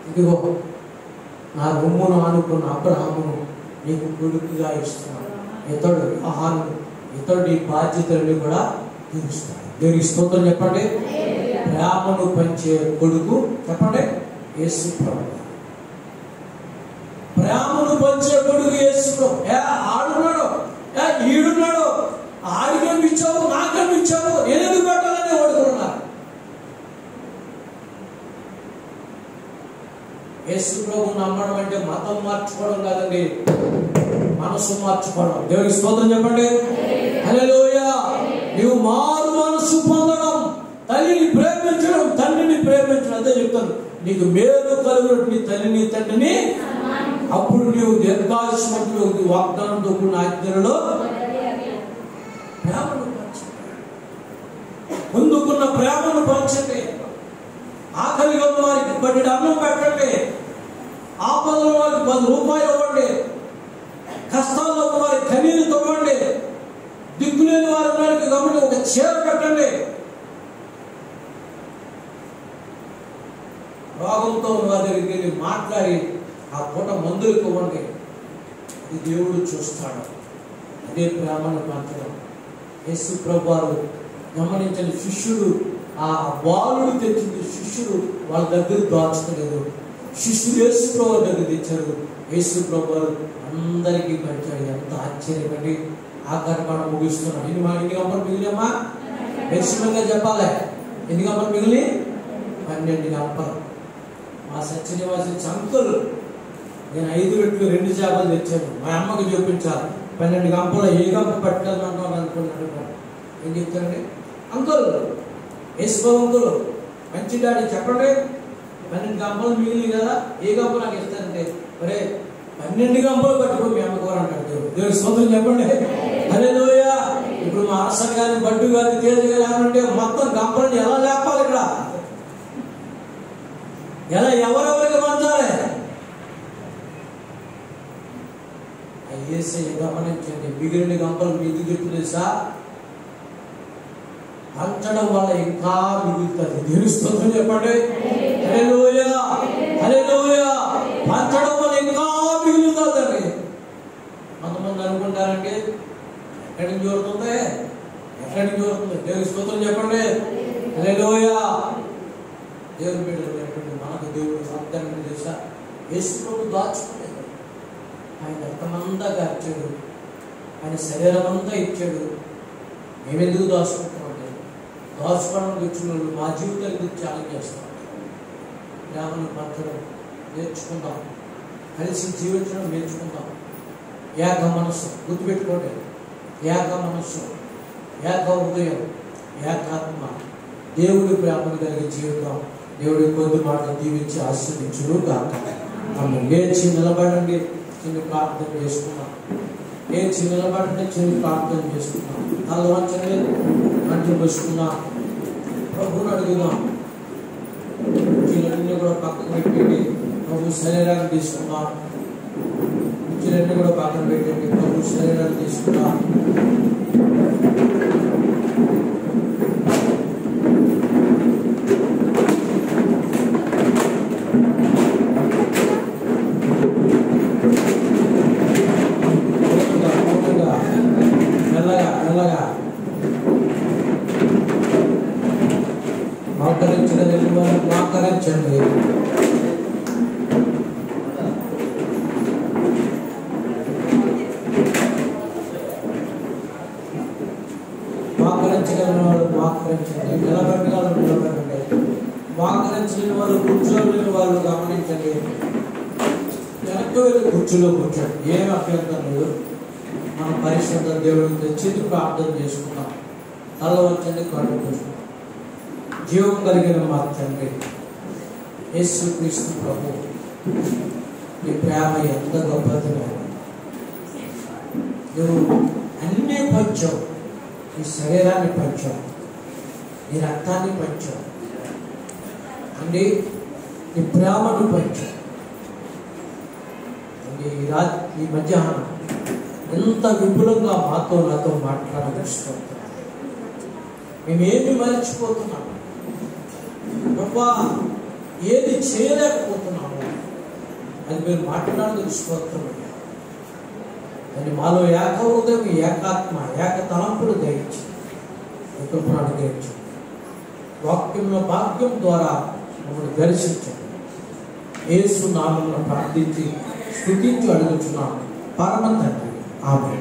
ఇదిగో నా రొమ్మును ఆనుకున్న అబ్రహామును నీకు కొడుకుగా ఇస్తున్నాను. ఇతడు ఆహారం, ఇతడు నీ బాధ్యతలను కూడా తీరుస్తాడు. దేవునికి స్తోత్రం చెప్పండి. ప్రేమను పంచే కొడుకు చెప్పండి యేసు ప్రభువు. ప్రేమను పంచే కొడుకు యేసు ప్రభు. ఆడున్నాడు, ఈడున్నాడు, ఆడికేమి ఇచ్చావు, నాకేమి ఇచ్చావు, ఎందుకు పెట్టాలని ఓడుకున్నారు. యేసు ప్రభు నమ్మడం అంటే మతం మార్చుకోవడం కాదండి, మనసు మార్చుకోవడం. దేవునికి స్తోత్రం చెప్పండి. హల్లెలూయా. నీవు మారు మనసు పొందడం, తల్లిని ప్రేమించడం, తండ్రిని ప్రేమించడం. అదే చెప్తాను, నీకు మేలు కలుగునట్టు నీ తల్లిని తండ్రిని, అప్పుడు నీవు దీర్ఘాయుష్మంతుడు. వాగ్దానంతో కూడిన ఆజ్ఞలలో ప్రేమను పంచండి, ముందుకున్న ప్రేమను పంచండి. ఆకలిగా ఉన్న వారికి బట్టి అన్నం పెట్టండి, ఆపదల వారికి 10 రూపాయలు ఇవ్వండి, కష్టాల్లో ఉన్న వారికి కన్నీరు తవ్వండి, దిక్కులేని వారి వారికి గమని ఒక చీర పెట్టండి. రోగంతో ఉన్న వారి దగ్గరికి వెళ్ళి మాట్లాడి ఆ పూట మందులకు ఇవ్వండి. అది దేవుడు చూస్తాడు. అదే ప్రేమను పంచడం. యేసు ప్రభువారు గమనించిన శిష్యుడు, ఆ బాలుడు తెచ్చింది శిష్యుడు వాళ్ళ దగ్గర దాచుకోలేదు. శిష్యుడు యేసు ప్రభు దగ్గర తెచ్చారు. యేసు ప్రభువారు అందరికీ పంచాడు. ఎంత ఆశ్చర్యపడి ఆకారపాఠం ముగిస్తున్నాడు. ఎన్ని గంపలు మిగిలినమ్మా? మెక్సిమంగా చెప్పాలి. ఎన్ని గంపలు మిగిలి? 12 గంపలు. మా సత్యనివాసి చంకులు, నేను 5 రెట్లు 2 చేపలు తెచ్చాను. మా అమ్మకి చూపించాలి. 12 గంపలు ఏ గంప పట్టుకెళ్ళమంటాను అనుకున్నాడు. ఏం చెప్తానండి? అంకుల్, యేసు అంకుల్, మంచి డాడీ చెప్పండి, 12 గంపలు మిగిలి కదా, ఏ గంప నాకు ఇస్తానంటే, మరే 12 గంపలు పట్టుకుని మీ అమ్మకోరు అంటాడు. దేవుడి స్తోత్రం చెప్పండి. హల్లెలూయా. ఇప్పుడు మా అరసన్ గాని, బడ్డు గాని, తేజ గాని ఏమంటే మొత్తం గంపలని ఎలా లేపాలి? ఇక్కడ ఎలా ఎవరెవరికి పంచాలి? అయ్యేసే గమనించండి. మిగిలిన గంపలు మీకు తెలుసా? పంచడం వల్ల ఇంకా మిగులుతుంది. దేవుడి స్తోత్రం చెప్పండి. హల్లెలూయా, హల్లెలూయా. పంచడం వల్ల ఇంకా మిగులుతుందండి. కొంతమంది అనుకుంటారండి, ఎక్కడి నుంచి జరుగుతుంది, ఎక్కడి నుంచి జరుగుతుంది. దేవుడి స్తోత్రం చెప్పండి. హల్లెలూయా. దేవుని బిడ్డలు మనకు దేవుడు వాగ్దానం చేశా. యేసు ప్రభు దాచుకోలేదు. ఆయన రక్తమంతా గార్చాడు, ఆయన శరీరం అంతా ఇచ్చాడు. మేమెందుకు దాచుకుంటామంటే, దాచుకోవడం వచ్చిన వాళ్ళు మా జీవితాల గురించి ఛాలెంజ్ చేస్తాం. ప్రేమను పంచడం నేర్చుకుందాం, కలిసి జీవించడం నేర్చుకుందాం. ఏక మనస్సు గుర్తుపెట్టుకోండి. ఏక మనస్సు, ఏక హృదయం, ఏకాత్మ, దేవుడి ప్రేమను కలిగి జీవితం. దేవుడి కొద్ది మాటలు దీవించి ఆశీర్వదించును గాక. మనం లేచి నిలబడండి, చిన్న ప్రార్థన చేసుకున్నాం. లేచి నిలబడండి, చిన్న ప్రార్థన చేసుకున్నాం. తల వంచండి, కంటి మూసుకున్నాం. ప్రభువుని అడుగుదాం. కుర్చీలన్నీ కూడా పక్కన పెట్టండి. ప్రభు శరీరాన్ని తీసుకున్నాం. కుర్చీలన్నీ కూడా పక్కన పెట్టండి. ప్రభు శరీరాన్ని తీసుకున్నాం. మోకరించండి. మోకరించగలిగిన వాళ్ళు మోకరించండి. నిలబెట్టగలరు నిలబెట్టండి. మోకరించలేని వాళ్ళు, కూర్చోలేని వాళ్ళు గమనించండి. వెనక్కి వెళ్ళి కుర్చీలో కూర్చోండి. ఏమి అభ్యంతరం లేదు. మనం పరిశుద్ధ దేవుడికి తెచ్చి ప్రార్థన చేసుకుందాం. తల వచ్చండి, కళ్ళు కూర్చుంటాం. జీవం కలిగిన మా తండ్రి యేసు క్రీస్తు ప్రభు, నీ ప్రేమ ఎంత గొప్పది. నువ్వు అన్నీ పంచావు. నీ శరీరాన్ని పంచావు, నీ రక్తాన్ని పంచావు అండి, నీ ప్రేమను పంచావు. ఈ మధ్యాహ్నం ఎంత విపులంగా నాతో మాట్లాడదలుచుకుంటున్నాం. మేమేమి మర్చిపోతున్నాము ప్రభా, ఏది చేయలేకపోతున్నాము అది మీరు మాట్లాడదలుచుకోవట్లేదు. అని మాలో ఏక హృదయం, ఏకాత్మ, ఏక తలంపులు దయచి కృపను దయచి వాక్యంలో భాగ్యం ద్వారా మమ్మల్ని దర్శించండి. యేసు నామమున ప్రార్థించి స్తుతించి అడుగుచున్నాము పరమ తండ్రి. ఆమేన్.